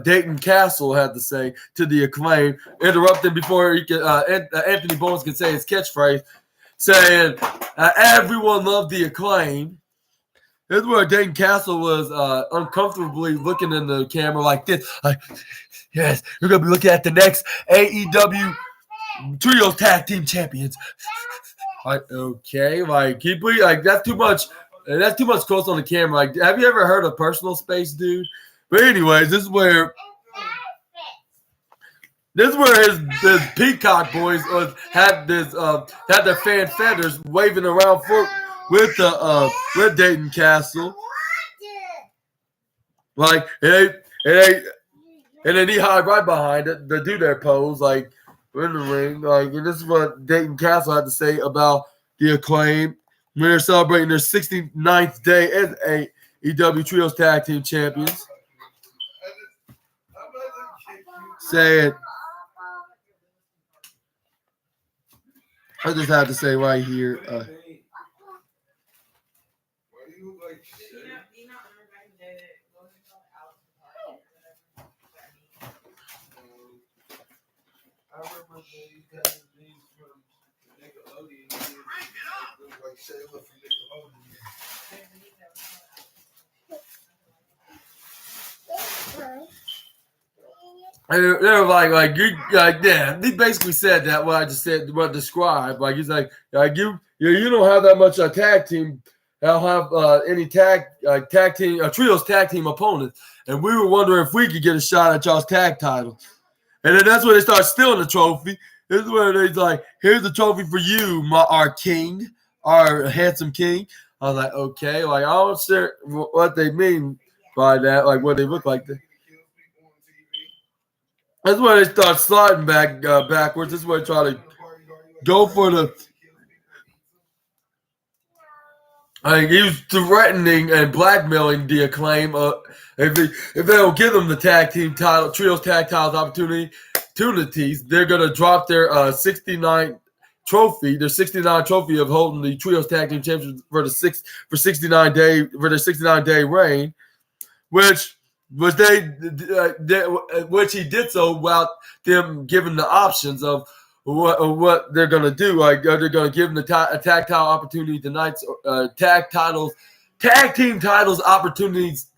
S1: Dayton Castle had to say to the Acclaim, interrupting before he could, Anthony Bowens could say his catchphrase, saying, "Everyone loved the Acclaim." This is where Dayton Castle was uncomfortably looking in the camera like this. Like, "Yes, we're going to be looking at the next AEW Trios Tag Team Champions." Like, okay, like, that's too much. That's too much close on the camera. Like, have you ever heard of personal space, dude? But anyways, this is where his Peacock boys had their fan feathers waving around with Dayton Castle. Like, and then he hide right behind it to do their pose, like, in the ring. Like, and this is what Dayton Castle had to say about the Acclaim. They're celebrating their 69th day as AEW Trios Tag Team Champions. Saying, I just had to say right here.
S3: I remember these guys from Nickelodeon. Like Sailor from Nickelodeon.
S1: they're like you yeah. He basically said that what I just said, what I described. Like he's like you don't have that much tag team. I'll have any tag team trios tag team opponents, and we were wondering if we could get a shot at y'all's tag title. And then that's when they start stealing the trophy. This is where they're like, "Here's the trophy for you, our king, our handsome king." I was like, "Okay." Like I don't sure what they mean by that, like what they look like. That's where they start sliding backwards. This is where they try to go for the. I mean, he was threatening and blackmailing the Acclaim. If they don't give them the tag team title, trios tag titles opportunities, they're gonna drop their 69 trophy, their 69 trophy of holding the trios tag team championship for their 69-day reign, which which he did so without them giving the options of what they're gonna do. Like they're gonna give them the a tag title opportunity tonight, tag team titles opportunities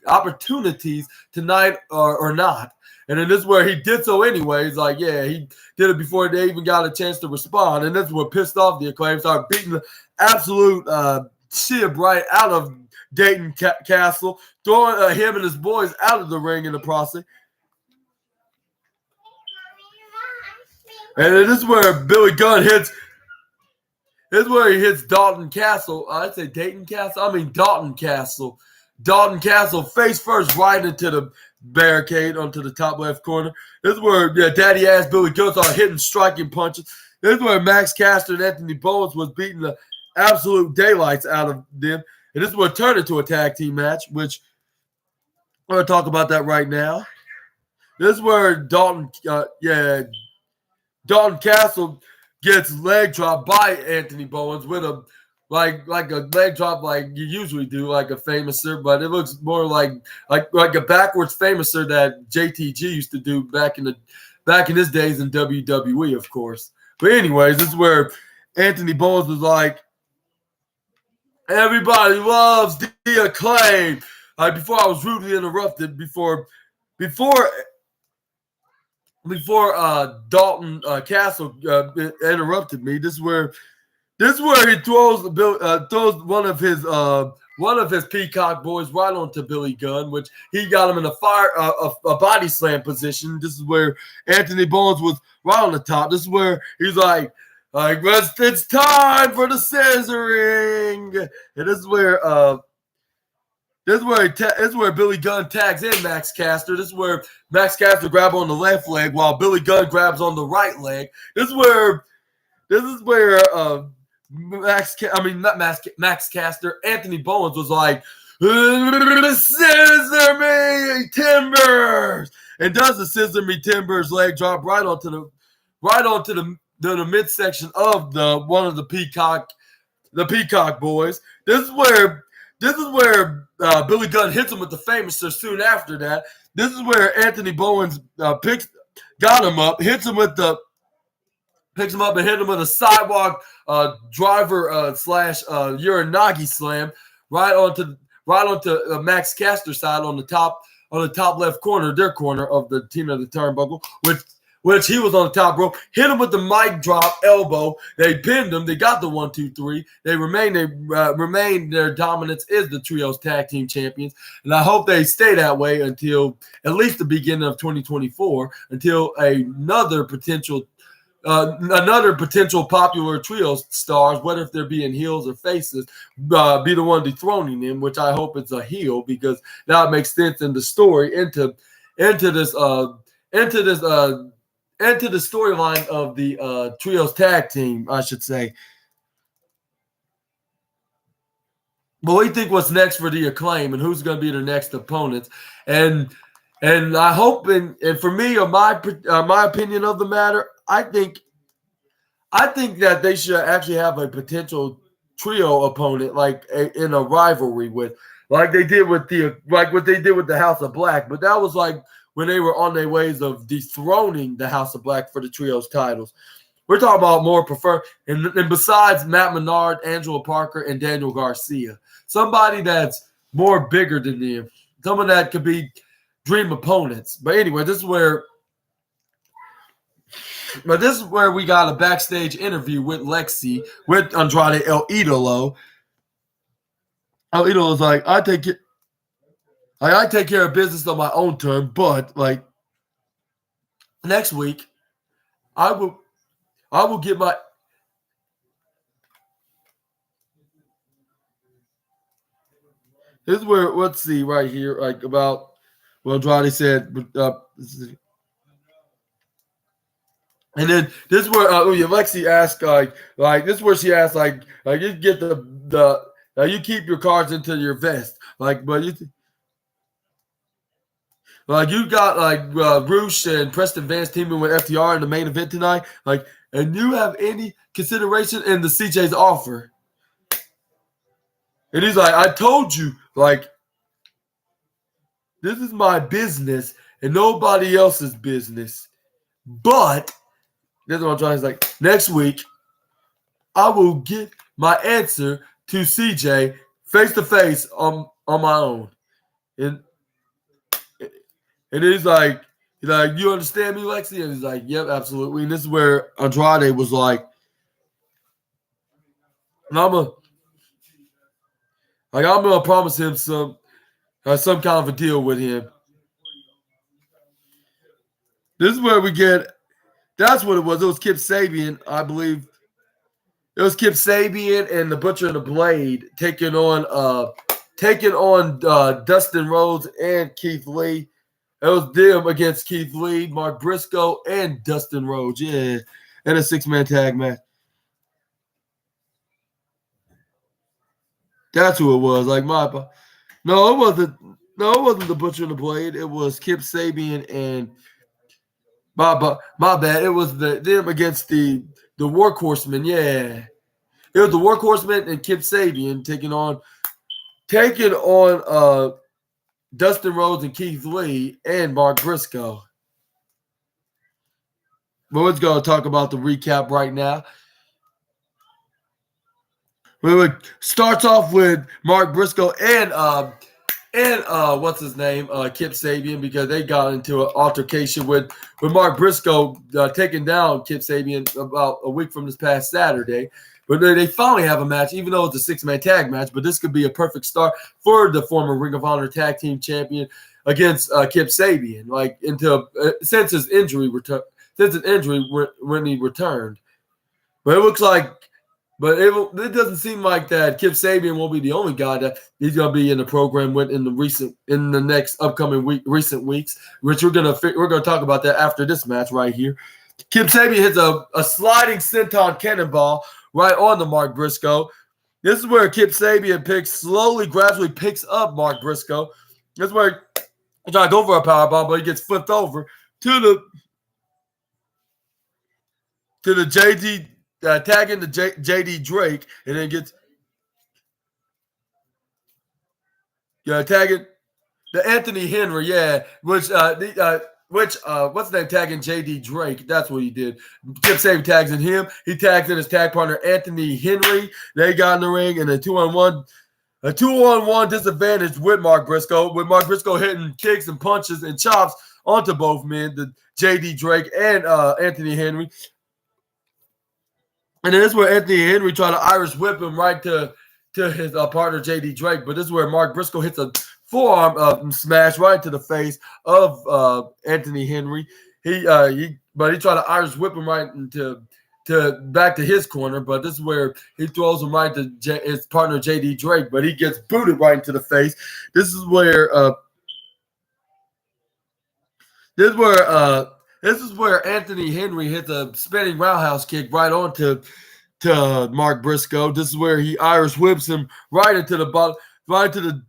S1: tonight or not. And then this is where he did so anyways. Like yeah, he did it before they even got a chance to respond. And this is what pissed off the Acclaim. Started beating the absolute shit right out of Dayton Castle, throwing him and his boys out of the ring in the process. And this is where Billy Gunn hits. This is where he hits Dalton Castle. I'd say Dayton Castle. I mean Dalton Castle. Dalton Castle face first right into the barricade onto the top left corner. This is where daddy ass Billy Gunn started hitting striking punches. This is where Max Caster and Anthony Bowens was beating the absolute daylights out of them. And this is what turned into a tag team match, which I'm going to talk about that right now. This is where Dalton Castle gets leg dropped by Anthony Bowens with a like a leg drop like you usually do, like a famouser, but it looks more like a backwards famouser that JTG used to do back in his days in WWE, of course. But anyways, this is where Anthony Bowens was like, everybody loves the Acclaim. Before I was rudely interrupted, before Dalton Castle interrupted me. This is where he throws one of his Peacock boys right onto Billy Gunn, which he got him in a body slam position. This is where Anthony Bowens was right on the top. This is where he's like it's time for the scissoring, and this is where Billy Gunn tags in Max Caster. This is where Max Caster grabs on the left leg while Billy Gunn grabs on the right leg. This is where Max Caster, Anthony Bowens was like, "Scissor me, Timbers," and does the Scissor me Timbers leg drop right onto the midsection of one of the Peacock boys. This is where Billy Gunn hits him with the famouser soon after that. This is where Anthony Bowens got him up, picks him up and hit him with a sidewalk driver slash Uranagi slam right onto Max Caster's side on the top left corner, their corner of the team of the turnbuckle, which he was on the top rope, hit him with the mic drop elbow. They pinned him. They got the 1, 2, 3. They remain their dominance is the trios tag team champions, and I hope they stay that way until at least the beginning of 2024, until another potential popular trio stars, whether if they're being heels or faces, be the one dethroning them, which I hope it's a heel, because now it makes sense in the story into the storyline of the trios tag team, I should say. But what do you think what's next for the Acclaim, and who's going to be their next opponents? And I hope, and for me, or my opinion of the matter, I think that they should actually have a potential trio opponent, like in a rivalry with, like they did with what they did with the House of Black. But that was like when they were on their ways of dethroning the House of Black for the trios titles. We're talking about more preferred, and besides Matt Menard, Angelo Parker, and Daniel Garcia, somebody that's more bigger than them, someone that could be dream opponents. But anyway, this is where But this is where we got a backstage interview with Lexi, with Andrade El Idolo. El Idolo's like, I take care of business on my own term, but like next week, I will get my. This is where, let's see right here, like about, well, Andrade said, and then this is where Lexi asked, like this is where she asked, like you get you keep your cards into your vest, like, but like you got like Roosh and Preston Vance teaming with FTR in the main event tonight, like, and you have any consideration in the CJ's offer? And he's like, I told you, like, this is my business and nobody else's business. But this is what I'm trying to say. Like, next week, I will get my answer to CJ face to face on my own. And he's like, you understand me, Lexi? And he's like, yep, absolutely. And this is where Andrade was like, and I'm gonna promise him some kind of a deal with him. This is where we get. That's what it was. It was Kip Sabian, I believe. It was Kip Sabian and the Butcher and the Blade taking on Dustin Rhodes and Keith Lee. It was them against Keith Lee, Mark Briscoe, and Dustin Rhodes. Yeah, and a 6-man tag match. That's who it was. Like no, it wasn't. No, it wasn't the Butcher and the Blade. It was Kip Sabian and my bad. It was them against the Workhorsemen. Yeah, it was the Workhorsemen and Kip Sabian taking on Dustin Rhodes and Keith Lee and Mark Briscoe. But let's go talk about the recap right now. Starts off with Mark Briscoe and what's his name, Kip Sabian, because they got into an altercation with Mark Briscoe taking down Kip Sabian about a week from this past Saturday. But they finally have a match, even though it's a 6-man tag match. But this could be a perfect start for the former Ring of Honor Tag Team Champion against Kip Sabian, like since his injury when he returned. But it looks like. But it doesn't seem like that Kip Sabian will be the only guy that he's going to be in the program with in the next upcoming recent weeks, which we're going to talk about that after this match right here. Kip Sabian hits a sliding senton cannonball right on the Mark Briscoe. This is where Kip Sabian gradually picks up Mark Briscoe. This is where he's trying to go for a powerbomb, but he gets flipped over to the JD. Tagging the JD Drake, and then gets tagging the Anthony Henry, which what's his name, tagging JD Drake. That's what he did. Kip Sabian tags in him. He tags in his tag partner Anthony Henry. They got in the ring in a 2-on-1 disadvantage with Mark Briscoe. With Mark Briscoe hitting kicks and punches and chops onto both men, the JD Drake and Anthony Henry. And then this is where Anthony Henry tried to Irish whip him right to his partner JD Drake. But this is where Mark Briscoe hits a forearm smash right to the face of Anthony Henry. He tried to Irish whip him right into back to his corner. But this is where he throws him right to his partner JD Drake. But he gets booted right into the face. This is where Anthony Henry hits a spinning roundhouse kick right onto Mark Briscoe. This is where he Irish whips him right into the bottom, to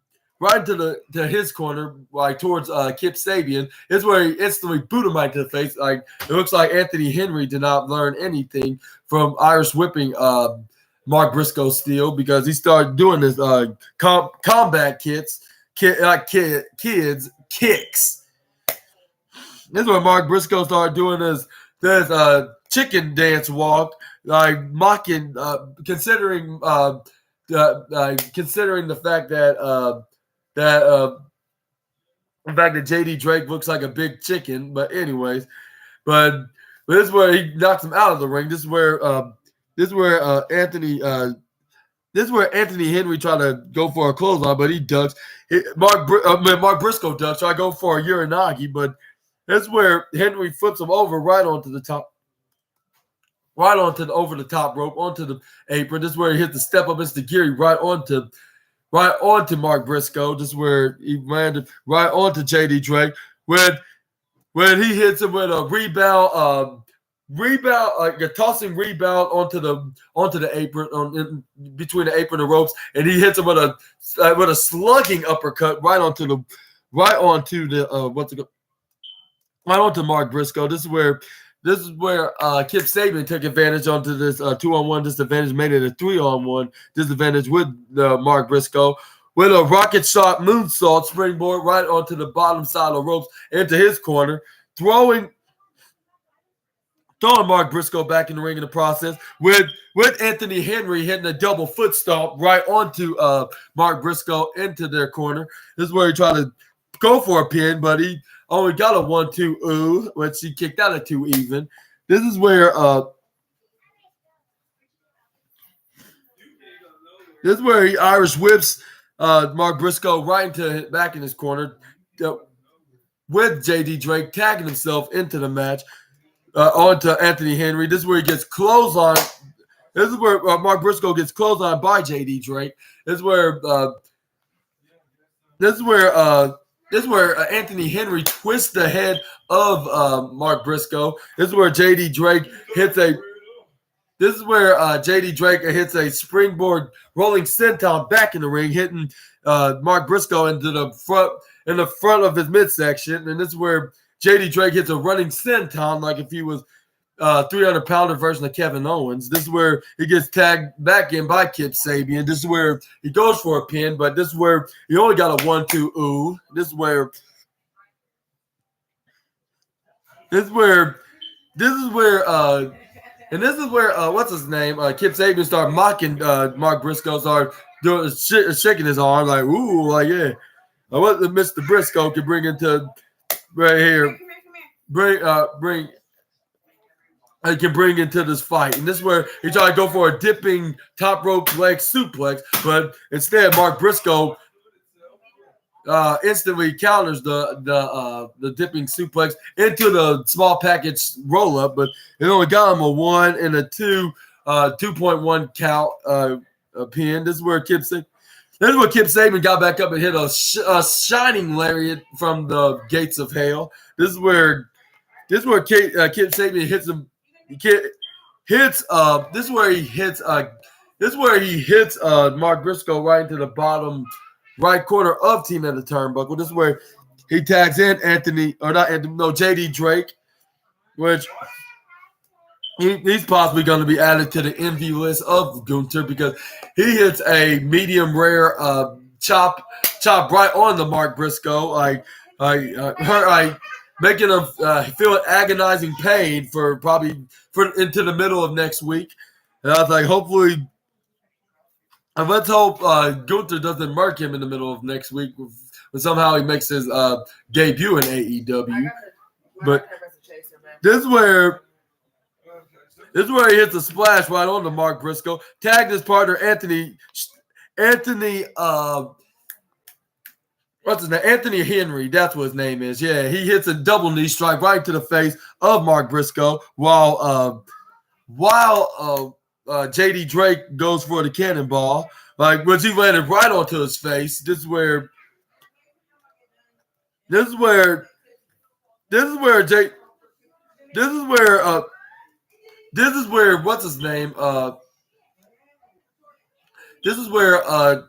S1: his corner, like towards Kip Sabian. This is where he instantly boot him right to the face. Like it looks like Anthony Henry did not learn anything from Irish whipping Mark Briscoe still, because he started doing this combat kids kicks. This is where Mark Briscoe started doing this chicken dance walk, like mocking, considering the fact that JD Drake looks like a big chicken. But anyways, but But this is where he knocks him out of the ring. This is where Anthony Henry tried to go for a clothesline, but he ducks. Mark Briscoe ducks. So I go for a Uranagi, but that's where Henry flips him over right onto the top. Right onto over the top rope, onto the apron. This is where he hits the step up Giri right onto Mark Briscoe. This is where he landed right onto JD Drake. When he hits him with a rebound, like a tossing rebound onto the apron, between the apron and ropes, and he hits him with a slugging uppercut right onto Mark Briscoe. This is where Kip Sabian took advantage onto this 2-on-1 disadvantage, made it a 3-on-1 disadvantage with Mark Briscoe with a rocket shot moonsault springboard right onto the bottom side of the ropes into his corner, throwing Mark Briscoe back in the ring in the process with Anthony Henry hitting a double foot stomp right onto Mark Briscoe into their corner. This is where he tried to go for a pin, but he only got a 1-2 which he kicked out of 2 even. This is where he Irish whips Mark Briscoe right back in his corner with JD Drake tagging himself into the match onto Anthony Henry. This is where he gets clothesline. This is where Mark Briscoe gets clothesline by JD Drake. This is where Anthony Henry twists the head of Mark Briscoe. This is where JD Drake hits a. This is where JD Drake hits a springboard rolling senton back in the ring, hitting Mark Briscoe into the front of his midsection. And this is where JD Drake hits a running senton like if he was 300-pounder version of Kevin Owens. This is where he gets tagged back in by Kip Sabian. This is where he goes for a pin, but this is where he only got a 1-2 This is where what's his name? Kip Sabian started mocking Mark Briscoe, started shaking his arm like, ooh, like yeah. What Mr. Briscoe can bring into right here, can bring into this fight. And this is where he tried to go for a dipping top rope leg suplex, but instead Mark Briscoe instantly counters the dipping suplex into the small package roll up, but it only got him a 1 and a 2.1 count pin. This is where Kip Sabian got back up and hit a shining lariat from the gates of hell. This is where Kip Sabian hits him. This is where he hits Mark Briscoe right into the bottom right corner of Team at the Turnbuckle. This is where he tags in JD Drake, which he's possibly going to be added to the envy list of Gunther because he hits a medium rare chop right on the Mark Briscoe, making him feel agonizing pain for into the middle of next week. And I was like, hopefully, let's hope Gunther doesn't murk him in the middle of next week when somehow he makes his debut in AEW. But this is where he hits a splash right on the Mark Briscoe. Tagged his partner Anthony what's his name? Anthony Henry. That's what his name is. Yeah, he hits a double knee strike right to the face of Mark Briscoe while JD Drake goes for the cannonball, which he landed right onto his face. This is where what's his name? This is where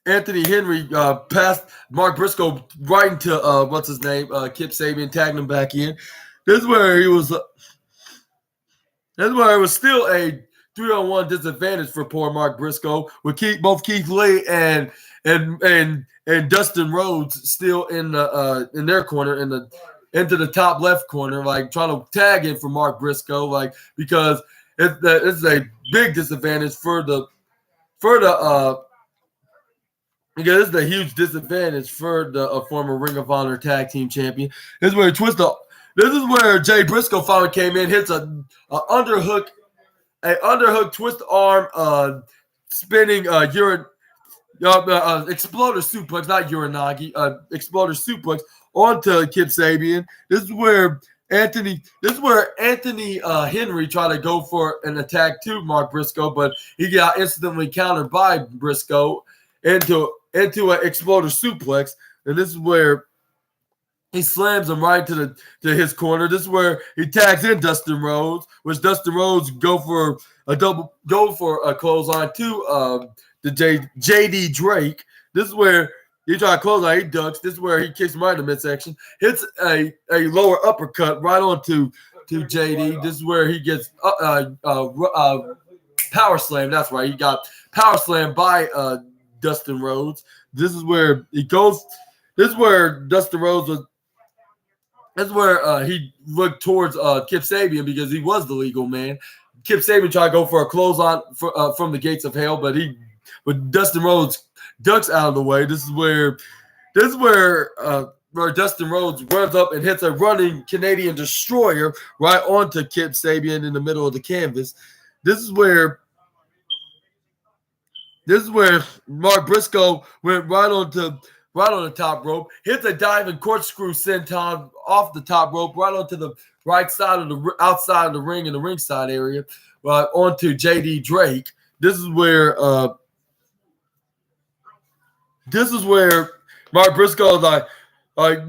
S1: Anthony Henry passed Mark Briscoe right into what's his name? Kip Sabian, tagging him back in. This is where it was still a 3-on-1 disadvantage for poor Mark Briscoe with both Keith Lee and Dustin Rhodes still in their corner into the top left corner, trying to tag in for Mark Briscoe, because it's a big disadvantage because it's a huge disadvantage for the former Ring of Honor Tag Team Champion. This is where he twists This is where Jay Briscoe finally came in, hits a underhook twist arm, spinning exploder suplex, not Uranagi, exploder suplex onto Kip Sabian. This is where Anthony Henry tried to go for an attack to Mark Briscoe, but he got instantly countered by Briscoe into an exploder suplex. And this is where he slams him right to his corner. This is where he tags in Dustin Rhodes, which Dustin Rhodes go for a clothesline to the JD Drake. This is where he tries to clothesline, he ducks. This is where he kicks him right in the midsection, hits a lower uppercut right onto JD. This is where he gets power slam. That's right, he got power slam by Dustin Rhodes. This is where he goes. This is where Dustin Rhodes was. That's where he looked towards Kip Sabian because he was the legal man. Kip Sabian tried to go for a clothesline from the gates of hell, but Dustin Rhodes ducks out of the way. This is where Dustin Rhodes runs up and hits a running Canadian destroyer right onto Kip Sabian in the middle of the canvas. This is where Mark Briscoe went right on the top rope, hits a diving corkscrew senton off the top rope, right onto the right side of the outside of the ring in the ringside area, onto JD Drake. This is where Mark Briscoe is like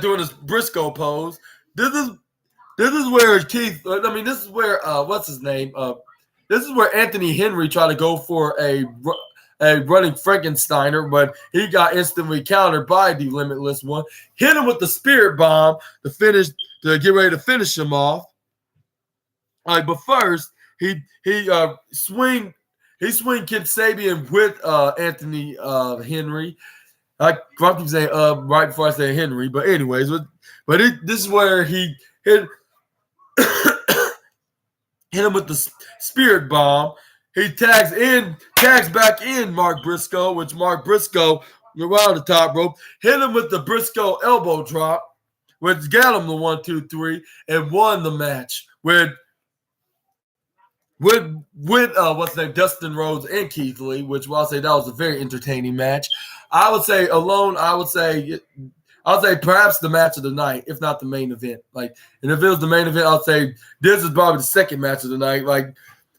S1: doing his Briscoe pose. This is where Keith. I mean, this is where what's his name? This is where Anthony Henry tried to go for a running Frankensteiner, but he got instantly countered by the Limitless One. Hit him with the Spirit Bomb to get ready to finish him off. All right, but first he swing Kip Sabian with Anthony Henry. I keep saying right before I say Henry, but anyways, this is where he hit him with the Spirit Bomb. He tags back in Mark Briscoe, which Mark Briscoe around the top rope, hit him with the Briscoe elbow drop, which got him the 1, 2, 3, and won the match with what's his name, Dustin Rhodes and Keith Lee, which I'll say that was a very entertaining match. I would say perhaps the match of the night, if not the main event. And if it was the main event, I'll say this is probably the second match of the night.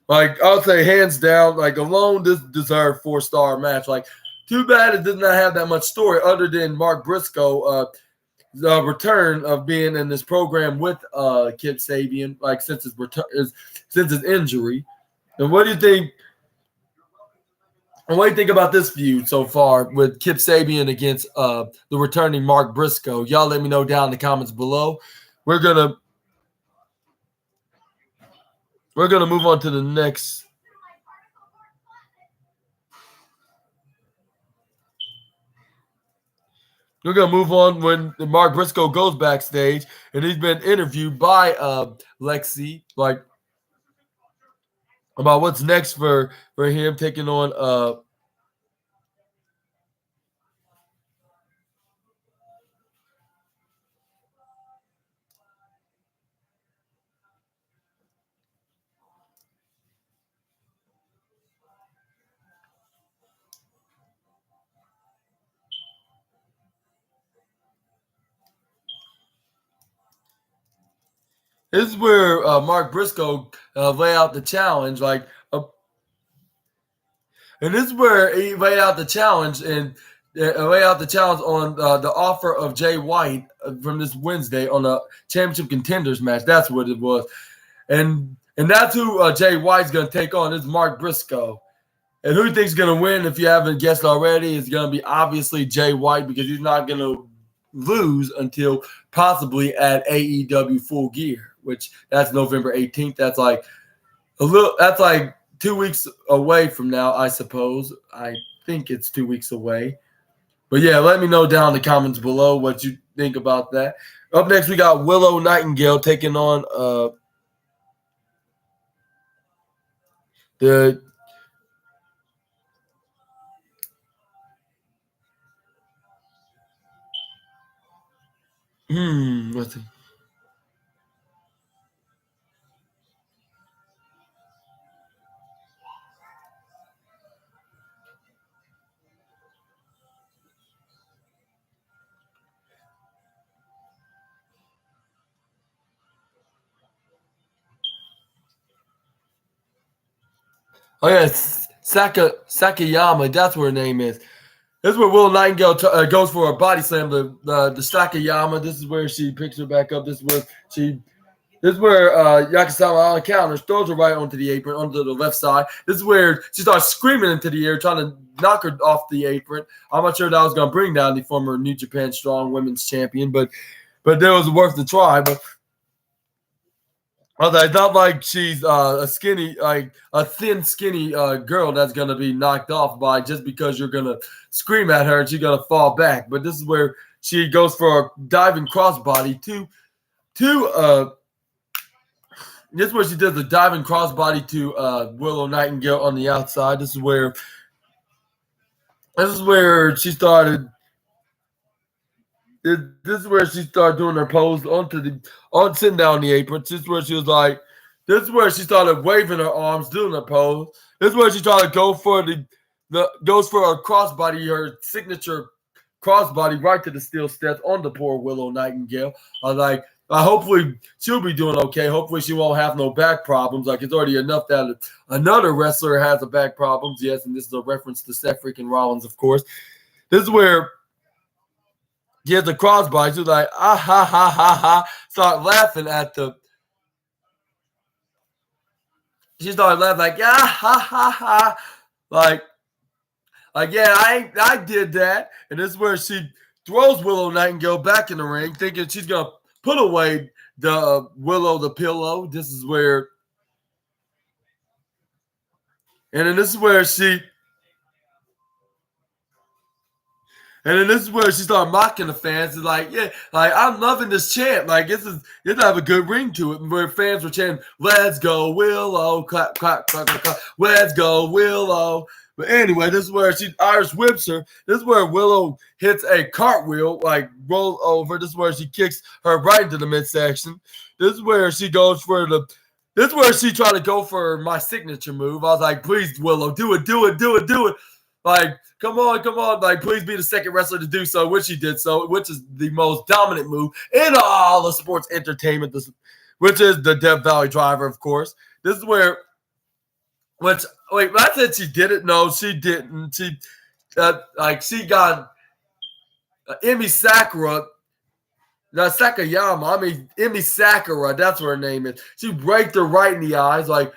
S1: I'll say hands down, alone, this deserved 4-star match. Too bad it did not have that much story other than Mark Briscoe, the return of being in this program with Kip Sabian, since his injury. And what do you think? And what do you think about this feud so far with Kip Sabian against the returning Mark Briscoe? Y'all let me know down in the comments below. We're gonna move on to the next. We're gonna move on when Mark Briscoe goes backstage and he's been interviewed by Lexi, about what's next for him taking on this is where Mark Briscoe lay out the challenge, and this is where he laid out the challenge on the offer of Jay White from this Wednesday on a championship contenders match. That's what it was, and that's who Jay White's going to take on is Mark Briscoe. And who you think's going to win? If you haven't guessed already, is going to be obviously Jay White because he's not going to lose until possibly at AEW Full Gear, which that's November 18th. That's like 2 weeks away from now, I suppose. I think it's 2 weeks away. But yeah, let me know down in the comments below what you think about that. Up next, we got Willow Nightingale taking on let's see. Oh yeah, Sakayama. That's what her name is. This is where Will Nightingale goes for a body slam. The Sakayama. This is where she picks her back up. This is where she. This is where Yakasama on counters, throws her right onto the apron, onto the left side. This is where she starts screaming into the air, trying to knock her off the apron. I'm not sure that was going to bring down the former New Japan Strong Women's Champion, but it was worth the try. But it's not like she's a skinny, like a thin, skinny girl that's going to be knocked off by just because you're going to scream at her and she's going to fall back. But this is where she goes for a diving crossbody this is where she does the diving crossbody to Willow Nightingale on the outside. This is where she started. This is where she started doing her pose sitting down the apron. This is where she was like. This is where she started waving her arms, doing her pose. This is where she tried to go for goes for her crossbody, her signature crossbody right to the steel steps on the poor Willow Nightingale. Hopefully she'll be doing okay. Hopefully she won't have no back problems. Like, it's already enough that another wrestler has a back problems. Yes, and this is a reference to Seth freaking Rollins, of course. This is where she has the crossbody. She's like, ah, ha, ha, ha, ha. Start laughing at she started laughing like, yeah, ha, ha, ha. Like, yeah, I did that. And this is where she throws Willow Nightingale back in the ring, thinking she's going to put away the Willow the pillow. This is where, and then this is where she started mocking the fans. It's like, yeah, like, I'm loving this chant. Like, it have a good ring to it. Where fans were chanting, "Let's go Willow, clap, clap, clap, clap, clap. Let's go Willow." But anyway, this is where she Irish whips her. This is where Willow hits a cartwheel, like roll over. This is where she kicks her right into the midsection. This is where she goes for this is where she tried to go for my signature move. I was like, please, Willow, do it, do it, do it, do it. Like, come on, come on. Like, please be the second wrestler to do so, which she did so, which is the most dominant move in all of sports entertainment, which is the Death Valley Driver, of course. This is where I said she did it. No, she didn't. She got Emi Sakura, not Sakayama. I mean Emi Sakura. That's what her name is. She raked her right in the eyes, like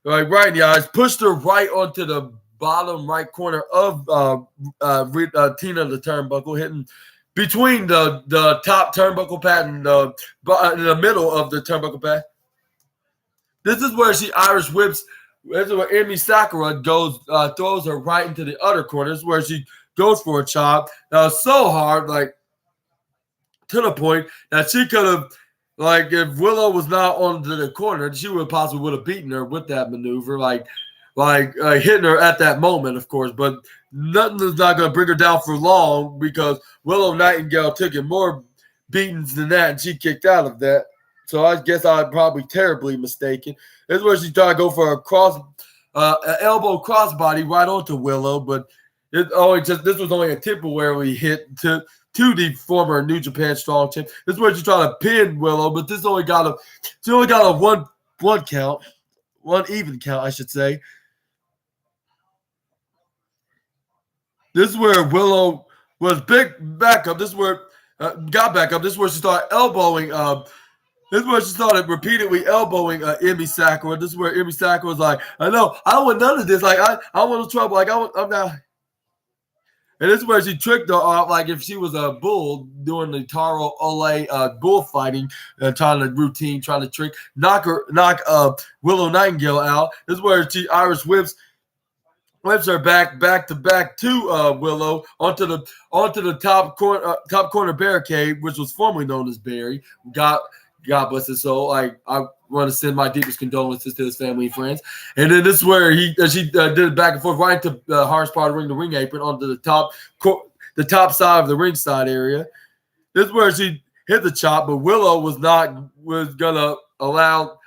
S1: right in the eyes. Pushed her right onto the bottom right corner of Tina the turnbuckle, hitting between the top turnbuckle pad and in the middle of the turnbuckle pad. This is where she Irish whips. This is where Emi Sakura goes, throws her right into the other corner. This is where she goes for a chop. So hard, like, to the point that she could have, like, if Willow was not on the corner, she would have beaten her with that maneuver, like hitting her at that moment, of course. But nothing is not going to bring her down for long because Willow Nightingale took in more beatings than that, and she kicked out of that. So I guess I'm probably terribly mistaken. This is where she tried to go for an elbow crossbody right onto Willow, but this was only a temporary hit to the former New Japan Strong Champ. This is where she tried to pin Willow, but she only got a one count, one even count, I should say. This is where Willow was back up. This is where got back up. This is where she started elbowing. This is where she started repeatedly elbowing Emi Sakura. This is where Emi Sakura was like, I know, I don't want none of this. Like, I want no trouble. Like, I'm not. And this is where she tricked her off, like if she was a bull doing the Taro Ole bullfighting, trying to trick, knock Willow Nightingale out. This is where she Irish whips her back to back to Willow onto the top corner barricade, which was formerly known as Barry. God bless his soul. I want to send my deepest condolences to his family and friends. And then this is where she did it back and forth right into the hardest part of the ring apron onto the top side of the ringside area. This is where she hit the chop, but Willow was gonna allow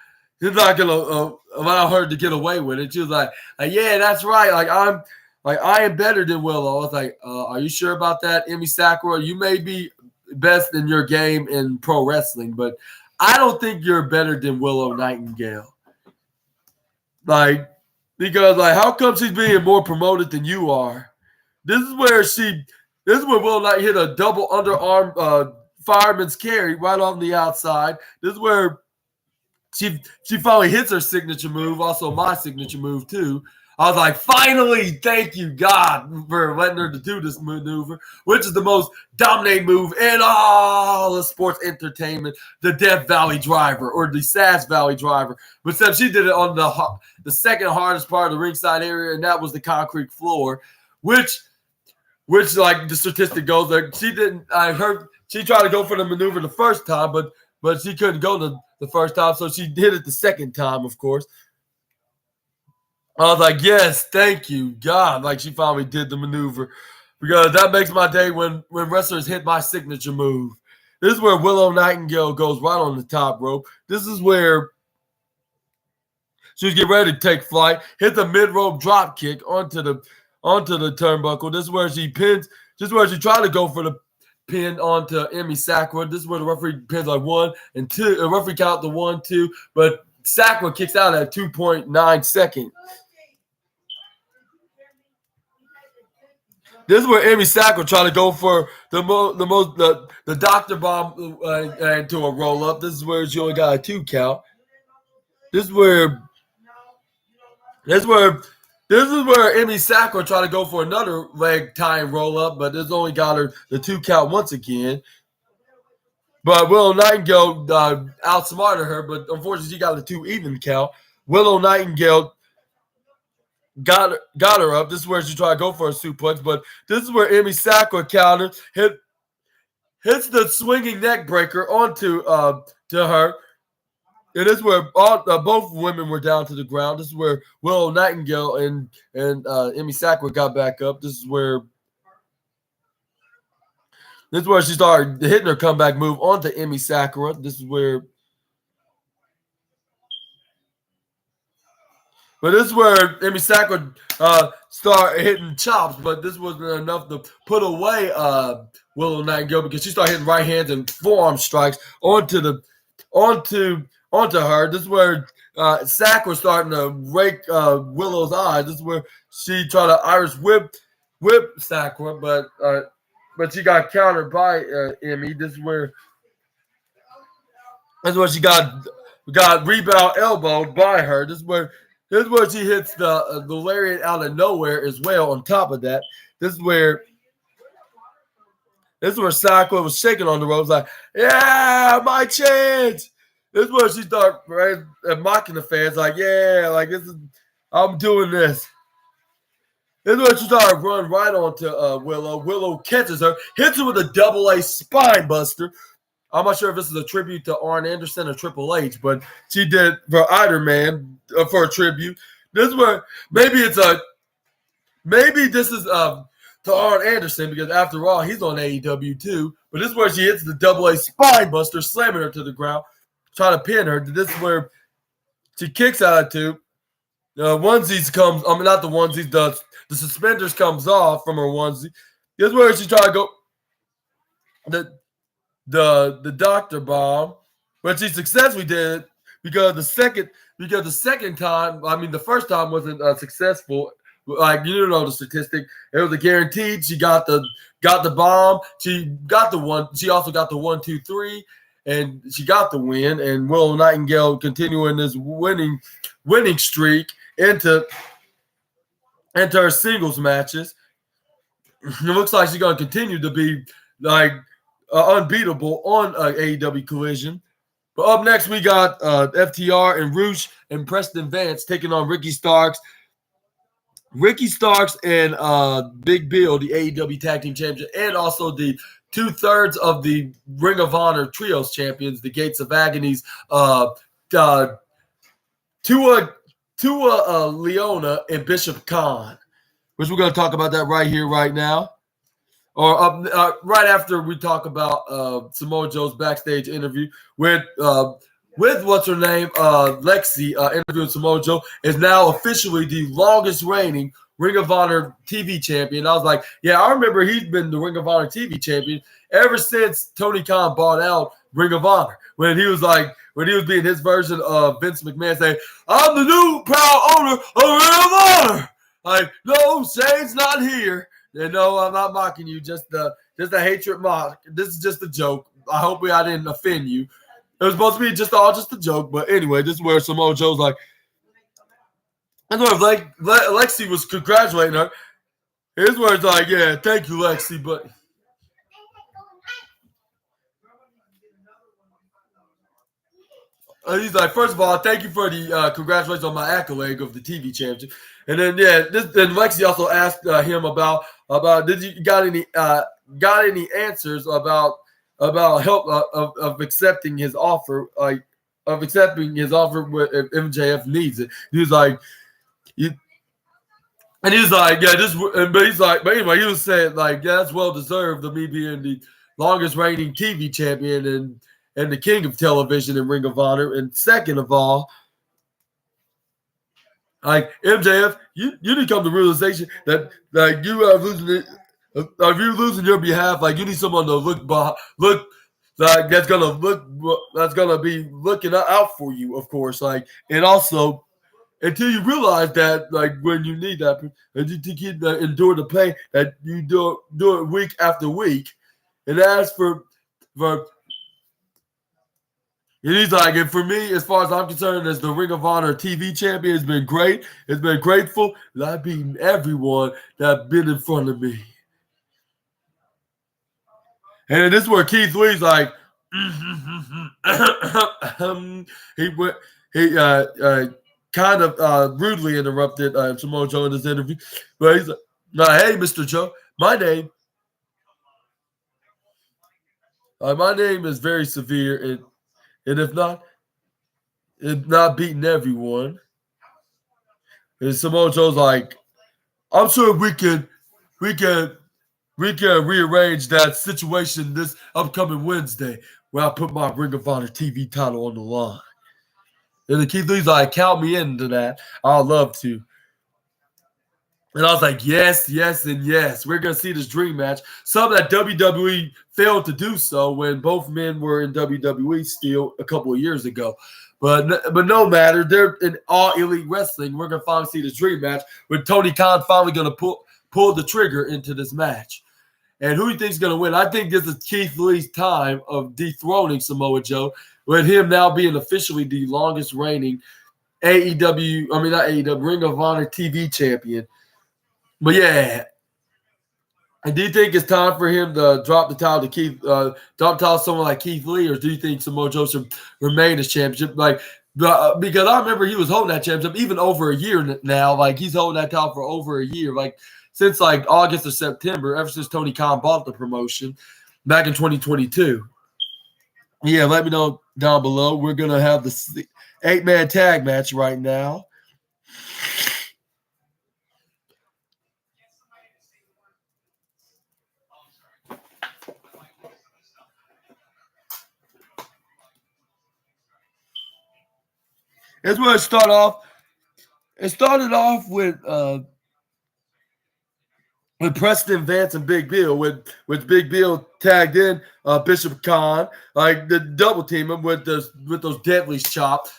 S1: her to get away with it. She was like, yeah, that's right. I am better than Willow. I was like, are you sure about that, Emi Sakura? You may be best in your game in pro wrestling, but I don't think you're better than Willow Nightingale. Like, Because like, how come she's being more promoted than you are? This is where Will Knight hit a double underarm fireman's carry right on the outside. This is where she finally hits her signature move, also my signature move too. I was like, finally, thank you, God, for letting her to do this maneuver, which is the most dominating move in all of sports entertainment, the Death Valley Driver or the Sass Valley Driver. But except she did it on the second hardest part of the ringside area, and that was the concrete floor, which like the statistic goes, like she didn't. I heard she tried to go for the maneuver the first time, but she couldn't go the first time, so she did it the second time, of course. I was like, yes, thank you, God. Like she finally did the maneuver. Because that makes my day when wrestlers hit my signature move. This is where Willow Nightingale goes right on the top rope. This is where she was getting ready to take flight, hit the mid-rope drop kick onto the turnbuckle. This is where she pins, this is where she tried to go for the pin onto Emmy Sakura. This is where the referee pins like 1 and 2. The referee count to 1, 2, but Sakura kicks out at 2.9 seconds. This is where Emmy Sakura tried to go for the doctor bomb into a roll up. This is where she only got a 2 count. This is where Emmy Sakura tried to go for another leg tying roll up, but this only got her the 2 count once again. But Willow Nightingale outsmarted her, but unfortunately she got a 2 even count. Willow Nightingale got her up. This is where she tried to go for a suplex, but this is where Emmy Sakura countered, hits the swinging neck breaker onto to her. And this is where both women were down to the ground. This is where Willow Nightingale and Emmy Sakura got back up. This is where she started hitting her comeback move onto Emmy Sakura. This is where Emmy Sakura started hitting chops, but this wasn't enough to put away Willow Nightingale because she started hitting right hands and forearm strikes onto her. This is where Sakura starting to rake Willow's eyes. This is where she tried to Irish whip Sakura, but she got countered by Emmy. This is where she got rebound elbowed by her. This is where she hits the lariat out of nowhere as well. On top of that, this is where Sakura was shaking on the ropes like, yeah, my chance. This is where she started mocking the fans like, yeah, like this is, I'm doing this. This is where she started running right onto Willow. Willow catches her, hits her with a double-A spine buster. I'm not sure if this is a tribute to Arn Anderson or Triple H, but she did for either man for a tribute. This is where maybe this is to Arn Anderson because after all he's on AEW too. But this is where she hits the double-A spine buster, slamming her to the ground, trying to pin her. This is where she kicks out of 2. Onesies comes. I mean, not the onesies. The suspenders comes off from her onesie. This is where she tried to go the doctor bomb, but she successfully did it because the second time, I mean, the first time wasn't successful. Like you don't know the statistic. It was a guaranteed. She got the bomb. She got the one. She also got the 1, 2, 3, and she got the win. And Willow Nightingale continuing this winning streak into her singles matches. It looks like she's going to continue to be like unbeatable on AEW Collision. But up next, we got FTR and Roosh and Preston Vance taking on Ricky Starks. Ricky Starks and Big Bill, the AEW Tag Team Champion, and also the 2/3 of the Ring of Honor Trios Champions, the Gates of Agonies, Tua Leona and Bishop Khan, which we're going to talk about that right here, right now. Or right after we talk about Samoa Joe's backstage interview with what's her name, Lexi, interviewing Samoa Joe, is now officially the longest reigning Ring of Honor TV champion. I was like, yeah, I remember he's been the Ring of Honor TV champion ever since Tony Khan bought out Ring of Honor when he was being his version of Vince McMahon saying, "I'm the new proud owner of Ring of Honor." Like, no, Shane's not here. And no, I'm not mocking you. Just a hatred mock. This is just a joke. I hope I didn't offend you. It was supposed to be just a joke. But anyway, this is where Samoa Joe's like, I know if Lexi was congratulating her. His words like, "Yeah, thank you, Lexi," but he's like, "First of all, thank you for the congratulations on my accolade of the TV championship." And then then Lexi also asked him about did you got any answers about help of accepting his offer, like of accepting his offer if MJF needs it. He was like, and he's like, yeah, but anyway, he was saying like, yeah, that's well deserved of me being the longest reigning TV champion and the king of television in Ring of Honor. And second of all, like MJF, you need to come to the realization that like you are losing it. If you're losing your behalf, like you need someone to look like that's gonna be looking out for you, of course. Like, and also until you realize that, like when you need that, and you keep endure the pain that you do it week after week, and as for and he's like, and for me, as far as I'm concerned, as the Ring of Honor TV champion, it's been great. It's been grateful that I've beaten everyone that's been in front of me. And this is where Keith Lee's like, he kind of rudely interrupted Samoa Joe in this interview. But he's like, "Hey, Mr. Joe, my name is very severe, and if not beating everyone." And Samoa Joe's like, "I'm sure we can rearrange that situation this upcoming Wednesday where I put my Ring of Honor TV title on the line." And the Keith Lee's like, "Count me into that. I'd love to." And I was like, yes, and yes. We're going to see this dream match. Something that WWE failed to do so when both men were in WWE still a couple of years ago. But no matter. They're in All Elite Wrestling. We're going to finally see this dream match with Tony Khan finally going to pull the trigger into this match. And who do you think is going to win? I think this is Keith Lee's time of dethroning Samoa Joe, with him now being officially the longest reigning Ring of Honor TV champion. But yeah, and do you think it's time for him to drop the title to someone like Keith Lee, or do you think Samoa Joe should remain as championship? Like, because I remember he was holding that championship even over a year now. Like, he's holding that title for over a year, like since like August or September, ever since Tony Khan bought the promotion back in 2022. Yeah, let me know down below. We're gonna have the 8-man tag match right now. That's where it started off. It started off with Preston Vance and Big Bill, with Big Bill tagged in Bishop Khan, like the double team him with those deadliest chops,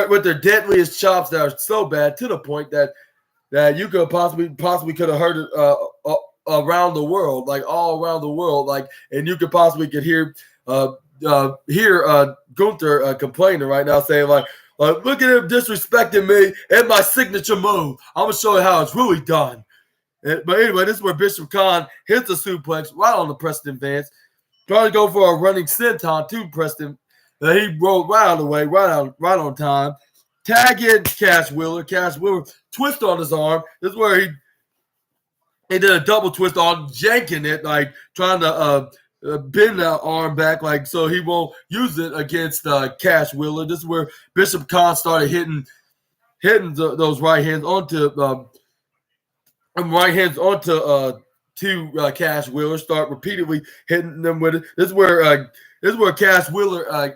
S1: with their deadliest chops that are so bad to the point that you could possibly could have heard it around the world, like all around the world, like, and you could hear Gunther complaining right now, saying like, look at him disrespecting me and my signature move. I'm going to show you how it's really done. But anyway, this is where Bishop Khan hits a suplex right on the Preston Vance. Trying to go for a running senton to Preston. He rolled right out of the way, right on time. Tag in Cash Wheeler. Cash Wheeler twist on his arm. This is where he did a double twist on, yanking it, like trying to bend that arm back, like so he won't use it against Cash Wheeler. This is where Bishop Khan started hitting those right hands onto Cash Wheeler. Start repeatedly hitting them with it. This is where Cash Wheeler.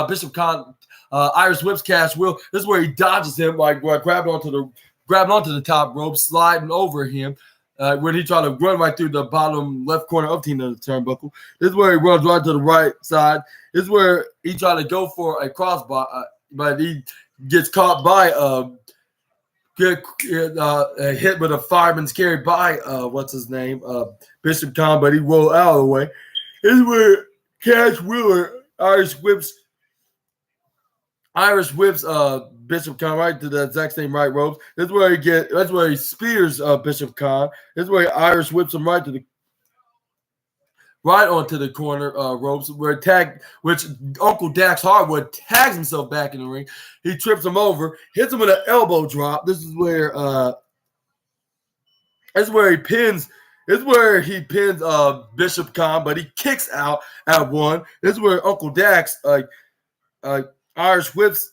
S1: Bishop Khan Irish whips Cash Wheeler. This is where he dodges him, like grabbing onto the top rope, sliding over him. when he tried to run right through the bottom left corner of Tina turnbuckle. This is where he runs right to the right side. This is where he tried to go for a crossbar, but he gets caught by get hit with a fireman's carry by what's his name, Bishop Khan, but he rolled out of the way. This is where Cash Wheeler Irish whips Bishop Khan right to the exact same right ropes. This is where he spears Bishop Khan. This is where he Irish whips him right onto the corner ropes, which Uncle Dax Hardwood tags himself back in the ring. He trips him over, hits him with an elbow drop. This is where he pins. This is where he pins Bishop Khan, but he kicks out at one. This is where Uncle Dax Irish whips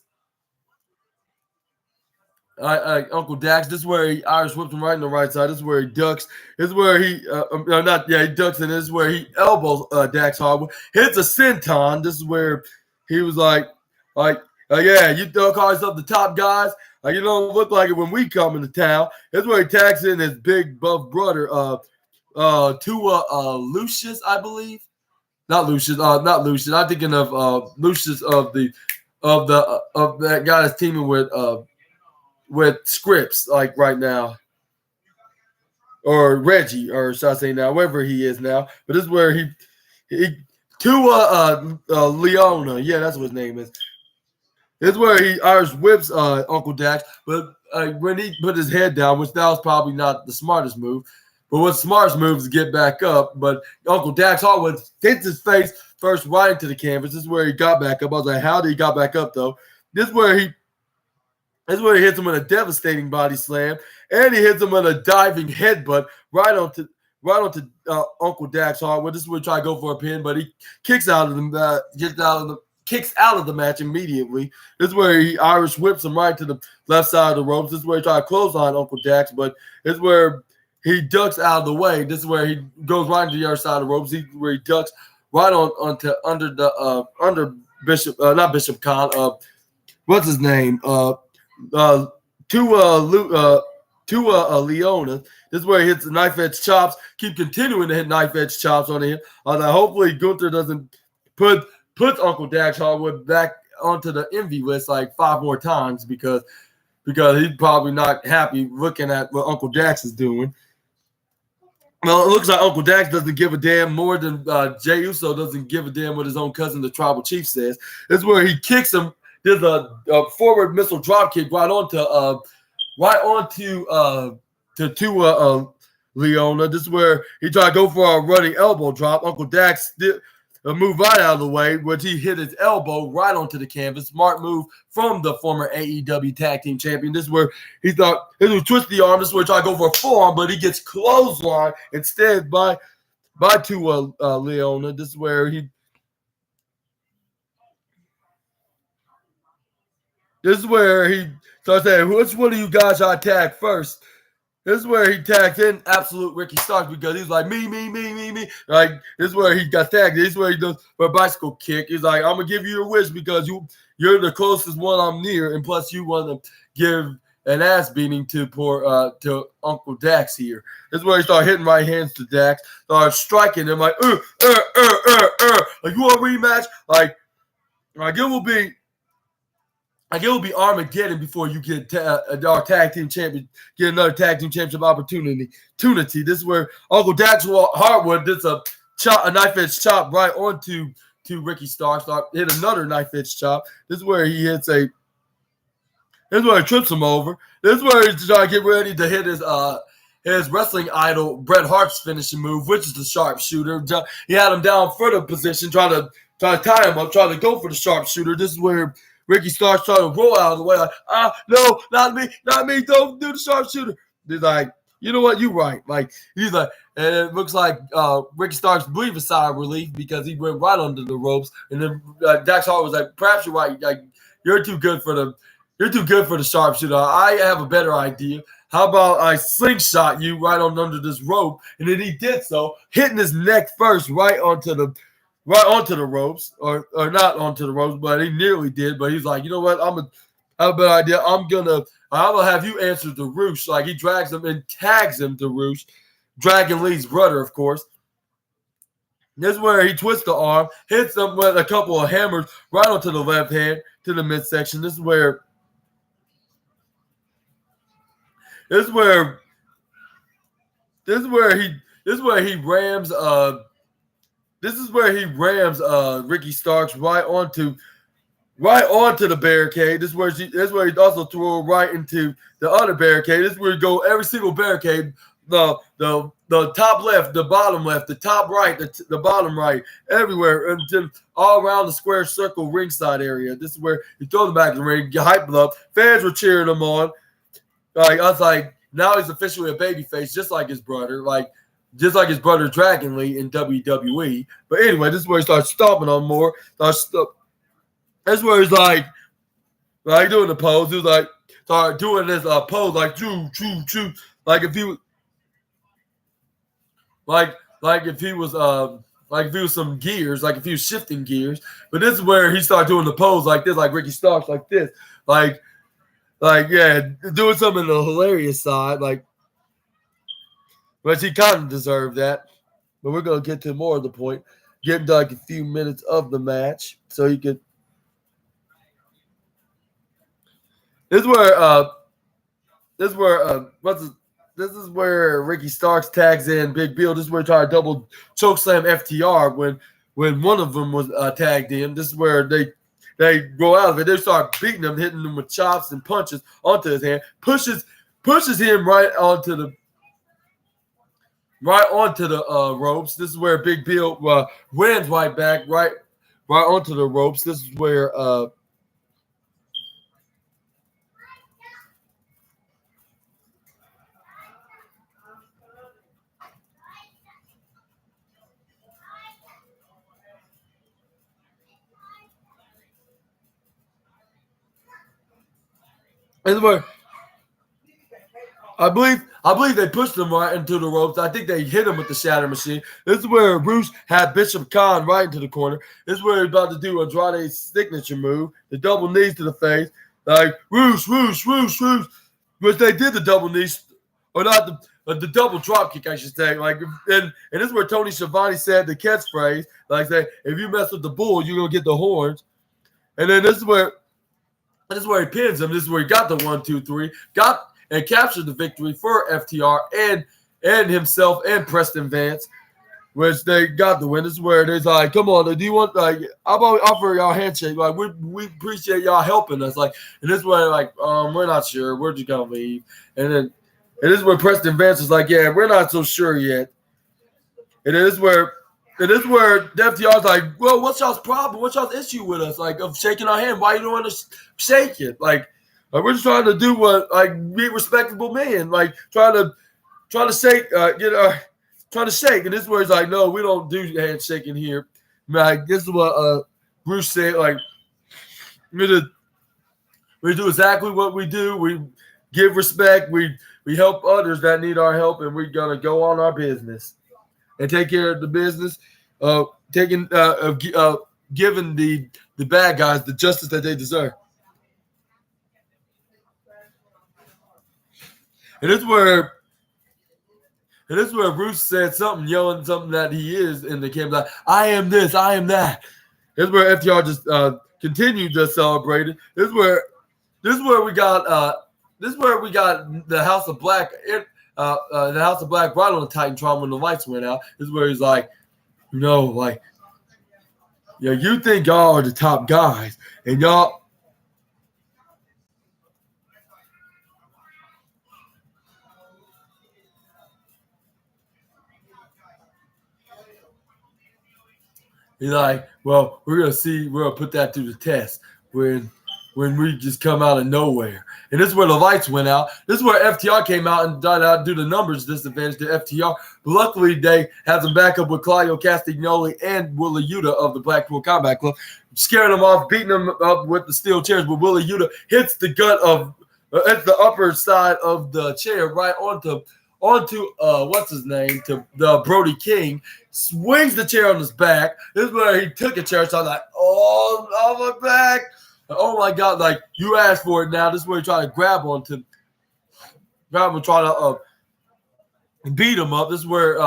S1: Uncle Dax. This is where he Irish whips him right on the right side. This is where he ducks. This is where he he ducks, and this is where he elbows Dax Hardwood. Hits a senton. This is where he was yeah, you don't call yourself the top guys. You don't look like it when we come into town. This is where he tags in his big buff brother, Lucius, I believe. Not Lucius. I'm thinking of Lucius of that guy that's teaming with Scripps, like right now, or Reggie, or should I say now, wherever he is now. But this is where he Leona, yeah, that's what his name is. This is where he Irish whips Uncle Dax, but when he put his head down, which that was probably not the smartest move, but what's the smartest move is to get back up. But Uncle Dax Hardwood hits his face first right into the canvas. This is where he got back up. I was like, how did he got back up though? This is where he hits him with a devastating body slam, and he hits him with a diving headbutt right onto Uncle Dax Hardwood. This is where he tried to go for a pin, but he kicks out of the match immediately. This is where he Irish whips him right to the left side of the ropes. This is where he tried to close on Uncle Dax, but this is where he ducks out of the way. This is where he goes right into the other side of the ropes. Where he ducks right under Bishop, not Bishop Khan. What's his name? Leona. This is where he hits the knife edge chops. Keep continuing to hit knife edge chops on him. Hopefully Gunther doesn't put Uncle Dax Hardwood back onto the envy list like 5 more times because he's probably not happy looking at what Uncle Dax is doing. Well, it looks like Uncle Dax doesn't give a damn more than Jey Uso doesn't give a damn what his own cousin, the Tribal Chief, says. This is where he kicks him. There's a forward missile drop kick right onto Leona. This is where he tried to go for a running elbow drop. Uncle Dax moved right out of the way, which he hit his elbow right onto the canvas. Smart move from the former AEW Tag Team Champion. This is where he thought he would twist the arm. This is where he tried to go for a forearm, but he gets clothesline instead by Leona. This is where he starts saying, which one of you guys I tag first? This is where he tags in absolute Ricky Starks because he's like, me. Like, this is where he got tagged. This is where he does a bicycle kick. He's like, I'm going to give you your wish because you're the closest one I'm near. And plus, you want to give an ass beating to Uncle Dax here. This is where he started hitting right hands to Dax. Started striking him like, like, you want a rematch? Like it will be Armageddon before you get our tag team champion, get another tag team championship opportunity. This is where Uncle Dax Hardwood did a knife edge chop right onto Ricky Starks. Hit another knife edge chop. This is where he hits This is where he trips him over. This is where he's trying to get ready to hit his wrestling idol Bret Hart's finishing move, which is the sharpshooter. He had him down for the position, trying to tie him up, trying to go for the sharpshooter. This is where Ricky Starks trying to roll out of the way, like, no, not me, don't do the sharpshooter. He's like, you know what, you're right. Like, he's like, and it looks like Ricky Starks breathed a sigh of relief because he went right under the ropes. And then Dax Hart was like, perhaps you're right. Like, you're too good for the sharpshooter. I have a better idea. How about I slingshot you right on under this rope? And then he did so, hitting his neck first right onto the ropes, or not onto the ropes, but he nearly did. But he's like, you know what? I have a better idea. I'm gonna have you answer the Roosh. Like, he drags him and tags him to Roosh. Dragon Lee's brother, of course. This is where he twists the arm, hits him with a couple of hammers right onto the left hand to the midsection. This is where he rams Ricky Starks right onto the barricade. This is where he also threw right into the other barricade. This is where he go every single barricade. The top left, the bottom left, the top right, the bottom right, everywhere, and all around the square circle ringside area. This is where he throws them back in the ring, get hyped up. Fans were cheering him on. Like, I was like, now he's officially a babyface, just like his brother, Dragon Lee in WWE. But anyway, this is where he starts stomping on more. That's where he's like doing the pose. He was like, start doing this pose, like choo choo choo, like if he was like if he was some gears, like if he was shifting gears. But this is where he started doing the pose like this, like Ricky Starks, like this, like yeah, doing something on the hilarious side, like. But he kind of deserved that. But we're gonna get to more of the point. Get into like a few minutes of the match, so he could. This is where Ricky Starks tags in Big Bill. This is where he tried to double choke slam FTR when one of them was tagged in. This is where they go out of it. They start beating him, hitting him with chops and punches onto his hand. Pushes him right onto the ropes. This is where Big Bill wins right back, right onto the ropes. This is where I believe they pushed him right into the ropes. I think they hit him with the Shatter Machine. This is where Bruce had Bishop Khan right into the corner. This is where he's about to do Andrade's signature move, the double knees to the face, like whoosh, whoosh, whoosh, whoosh. Which they did the double knees, or not the double drop kick, I should say. Like, and this is where Tony Schiavone said the catchphrase, like say, if you mess with the bull, you're gonna get the horns. And then this is where he pins him. This is where he got the 1, 2, 3, and captured the victory for FTR and himself and Preston Vance, which they got the win. This is where it's like, come on, do you want, like, I'm always offering y'all a handshake. Like, we appreciate y'all helping us. Like, and this is where, like, we're not sure. We're just going to leave. And this is where Preston Vance is like, yeah, we're not so sure yet. And this is where FTR's like, well, what's y'all's problem? What's y'all's issue with us? Like, of shaking our hand. Why you don't want to shake it? Like, we're just trying to do what, like, be respectable men, like trying to shake, trying to shake. And this is where he's like, no, we don't do handshaking here. Like, this is what Bruce said. Like, we do exactly what we do. We give respect. We help others that need our help, and we're gonna go on our business and take care of the business. Giving the bad guys the justice that they deserve. And this is where Bruce said something, yelling something that he is in the camp, like, I am this, I am that. This is where FTR just continued to celebrate it. This is where we got the House of Black right on the Titantron when the lights went out. This is where he's like, like, yeah, you think y'all are the top guys, and y'all. He's like, well, we're gonna see. We're gonna put that to the test when we just come out of nowhere. And this is where the lights went out. This is where FTR came out and tried to do the numbers disadvantage to FTR. But luckily, they had some backup with Claudio Castagnoli and Willa Yuta of the Blackpool Combat Club, scaring them off, beating them up with the steel chairs. But Willa Yuta hits the upper side of the chair right onto what's his name, to the Brody King, swings the chair on his back. This is where he took a chair, so I was like, oh my back. Oh my God, like, you asked for it now. This is where he tried to grab him, try to beat him up. This is where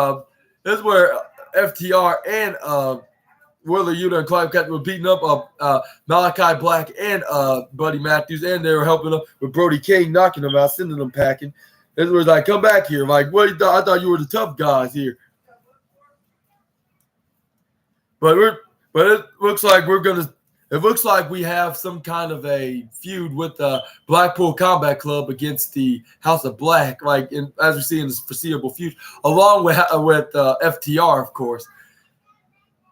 S1: FTR and Wheeler Yuta and Clive Catchings were beating up Malachi Black and Buddy Matthews, and they were helping him with Brody King, knocking him out, sending them packing. This was like, come back here. Like, what you thought? I thought you were the tough guys here. But it looks like it looks like we have some kind of a feud with the Blackpool Combat Club against the House of Black, as we see in this foreseeable future, along with FTR, of course.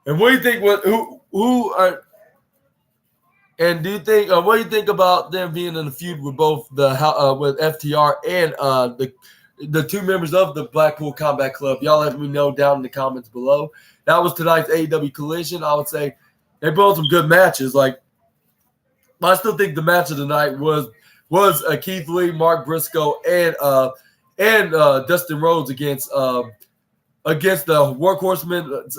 S1: And what do you think? And do you think? What do you think about them being in a feud with both with FTR and the two members of the Blackpool Combat Club? Y'all let me know down in the comments below. That was tonight's AEW Collision. I would say they both some good matches. I still think the match of the night was Keith Lee, Mark Briscoe, and Dustin Rhodes against the Workhorsemen's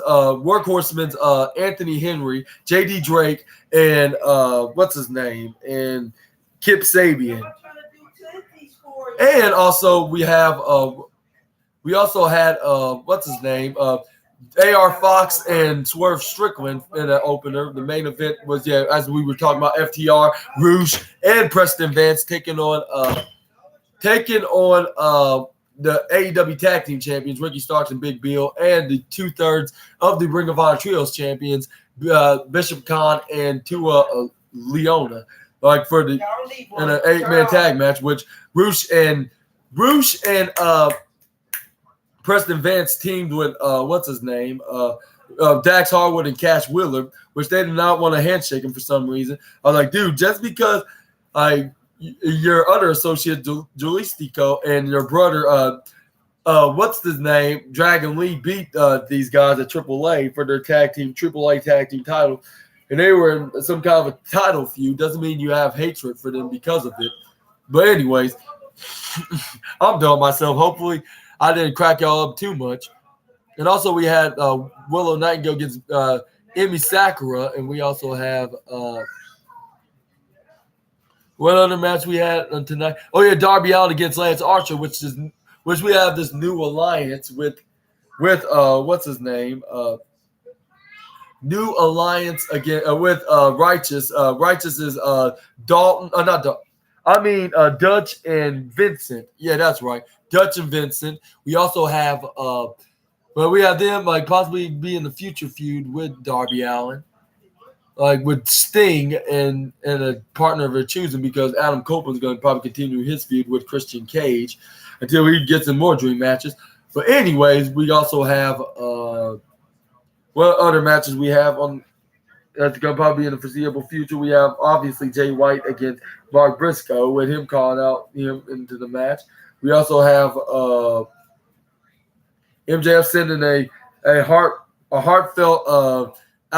S1: Anthony Henry, J.D. Drake, and what's his name, and Kip Sabian. And also we had what's his name, AR Fox and Swerve Strickland in an opener. The main event was, as we were talking about, FTR, Rouge, and Preston Vance taking on the AEW Tag Team Champions, Ricky Starks and Big Bill, and the 2/3 of the Ring of Honor Trios Champions, Bishop Khan and Tua Leona, in an 8-man tag match, which Rouge and Preston Vance teamed with what's his name, Dax Harwood and Cash Wheeler, which they did not want to handshake him for some reason. I was like, dude, just because your other associate Jalistico and your brother, what's his name, Dragon Lee, beat these guys at AAA for their AAA tag team title, and they were in some kind of a title feud, doesn't mean you have hatred for them because of it. But anyways, I'm done with myself. Hopefully I didn't crack y'all up too much. And also we had Willow Nightingale against Emi Sakura, and we also have what other match we had tonight? Oh yeah, Darby Allin against Lance Archer, which we have this new alliance with what's his name? New alliance again with Righteous. Righteous is Dalton. Not Dalton. I mean Dutch and Vincent. Yeah, that's right. Dutch and Vincent. We also have we have them possibly be in the future feud with Darby Allin, with Sting and a partner of their choosing, because Adam Copeland's going to probably continue his feud with Christian Cage until he gets in more dream matches. But anyways, we also have what other matches we have on that's going to probably be in the foreseeable future. We have obviously Jay White against Mark Briscoe, with him calling out him into the match. We also have MJF sending a heartfelt out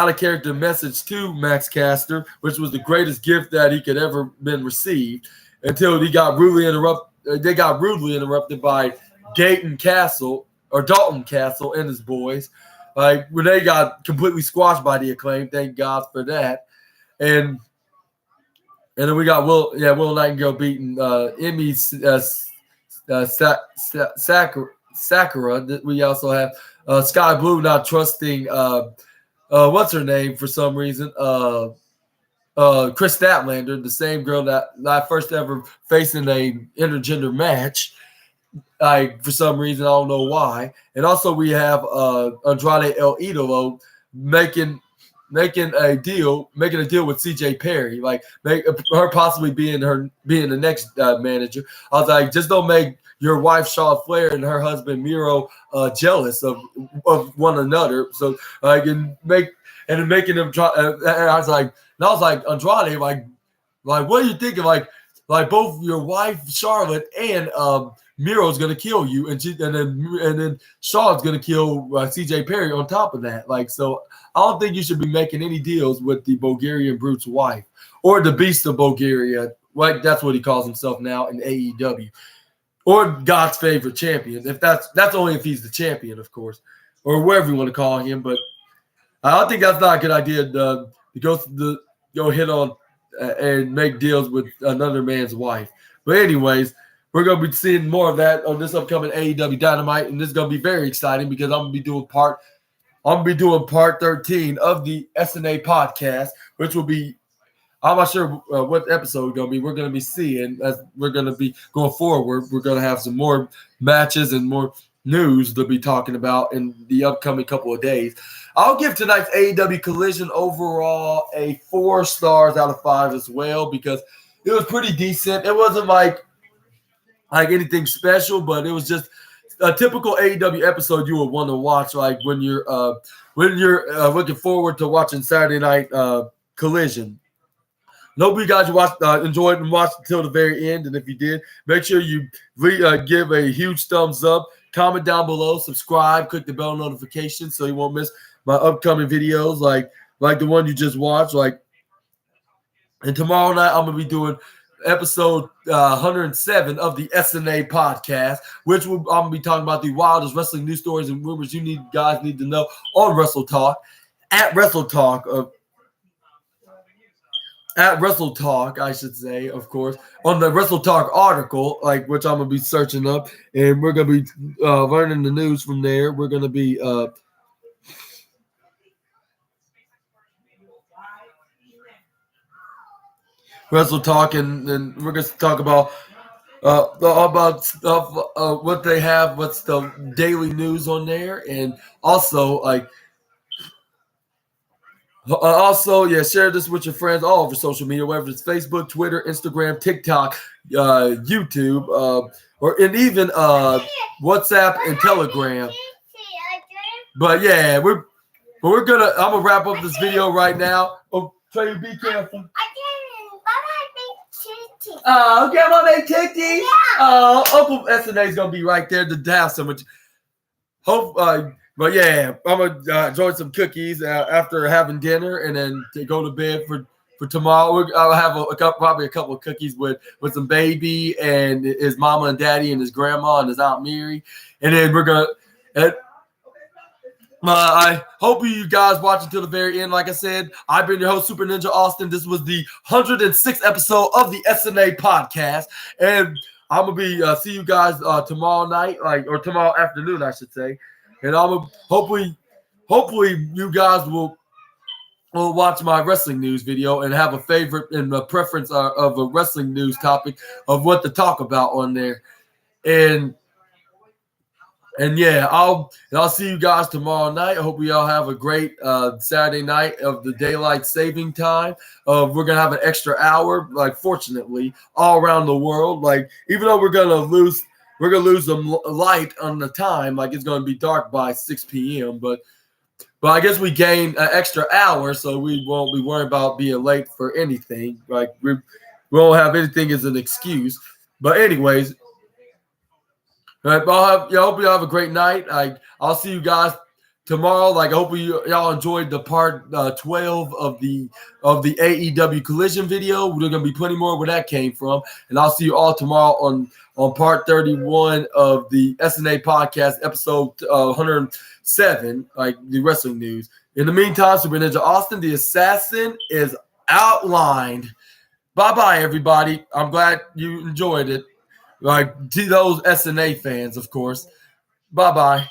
S1: of character message to Max Caster, which was the greatest gift that he could ever been received, until he got rudely interrupted. They got rudely interrupted by Dalton Castle and his boys. When they got completely squashed by the Acclaim, thank God for that. And then we got Will Nightingale beating Emi Sakura. We also have Sky Blue not trusting what's her name for some reason, Chris Statlander, the same girl that I first ever faced in a intergender match. For some reason, I don't know why. And also we have Andrade El Idolo making a deal with CJ Perry, her possibly being the next manager. I was like, just don't make your wife Charlotte Flair and her husband Miro jealous of one another. So making them try. And I was like, Andrade, what are you thinking? Both your wife Charlotte and Miro's gonna kill you, and then Charlotte's gonna kill CJ Perry on top of that. So I don't think you should be making any deals with the Bulgarian Brute's wife, or the Beast of Bulgaria. That's what he calls himself now in AEW, or God's favorite champion. If that's only if he's the champion, of course, or whatever you want to call him. But I think that's not a good idea to go hit on and make deals with another man's wife. But anyways, we're gonna be seeing more of that on this upcoming AEW Dynamite, and this is gonna be very exciting because I'm gonna be doing part 13 of the SNA podcast, which will be, I'm not sure what episode it's going to be. We're going to be seeing as we're going to be going forward. We're going to have some more matches and more news to be talking about in the upcoming couple of days. I'll give tonight's AEW Collision overall a 4 stars out of 5 as well because it was pretty decent. It wasn't like anything special, but it was just a typical AEW episode you would want to watch, like when you're looking forward to watching Saturday Night Collision. And hope you guys enjoyed and watched until the very end. And if you did, make sure you give a huge thumbs up, comment down below, subscribe, click the bell notification so you won't miss my upcoming videos like the one you just watched. And tomorrow night I'm gonna be doing episode 107 of the SNA podcast, which I'm gonna be talking about the wildest wrestling news stories and rumors you guys need to know on Wrestle Talk at Wrestle Talk. At Wrestle Talk, I should say, of course, on the Wrestle Talk article, which I'm gonna be searching up, and we're gonna be learning the news from there. We're gonna be Wrestle Talk, and we're gonna talk about what they have, what's the daily news on there, and also share this with your friends all over social media, whether it's Facebook, Twitter, Instagram, TikTok, YouTube, and even WhatsApp and Telegram. But yeah, I'm gonna wrap up this video right now. Oh, Trey, be careful. Oh, Grandma made cookies. Oh, Uncle SNA is gonna be right there to have so much. But yeah, I'm gonna enjoy some cookies after having dinner, and then to go to bed for tomorrow. I'll have probably a couple of cookies with some baby and his mama and daddy and his grandma and his Aunt Mary, and then we're gonna. I hope you guys watch until the very end. Like I said, I've been your host, Super Ninja Austin. This was the 106th episode of the SNA podcast, and I'm gonna be see you guys tomorrow night, or tomorrow afternoon, I should say. And I'm hopefully you guys will watch my wrestling news video and have a favorite and a preference of a wrestling news topic of what to talk about on there. And yeah, I'll see you guys tomorrow night. I hope we all have a great Saturday night of the daylight saving time. We're gonna have an extra hour, fortunately, all around the world. Even though we're gonna lose some light on the time. It's gonna be dark by 6 p.m. But I guess we gain an extra hour, so we won't be worried about being late for anything. We won't have anything as an excuse. But anyways. All right, I hope you have a great night. I'll see you guys tomorrow. I hope y'all enjoyed the part 12 of the AEW Collision video. We're gonna be plenty more where that came from, and I'll see you all tomorrow on part 31 of the SNA podcast, episode 107, the wrestling news. In the meantime, Super Ninja Austin, the assassin, is outlined. Bye, everybody. I'm glad you enjoyed it. To those SNA fans, of course. Bye-bye.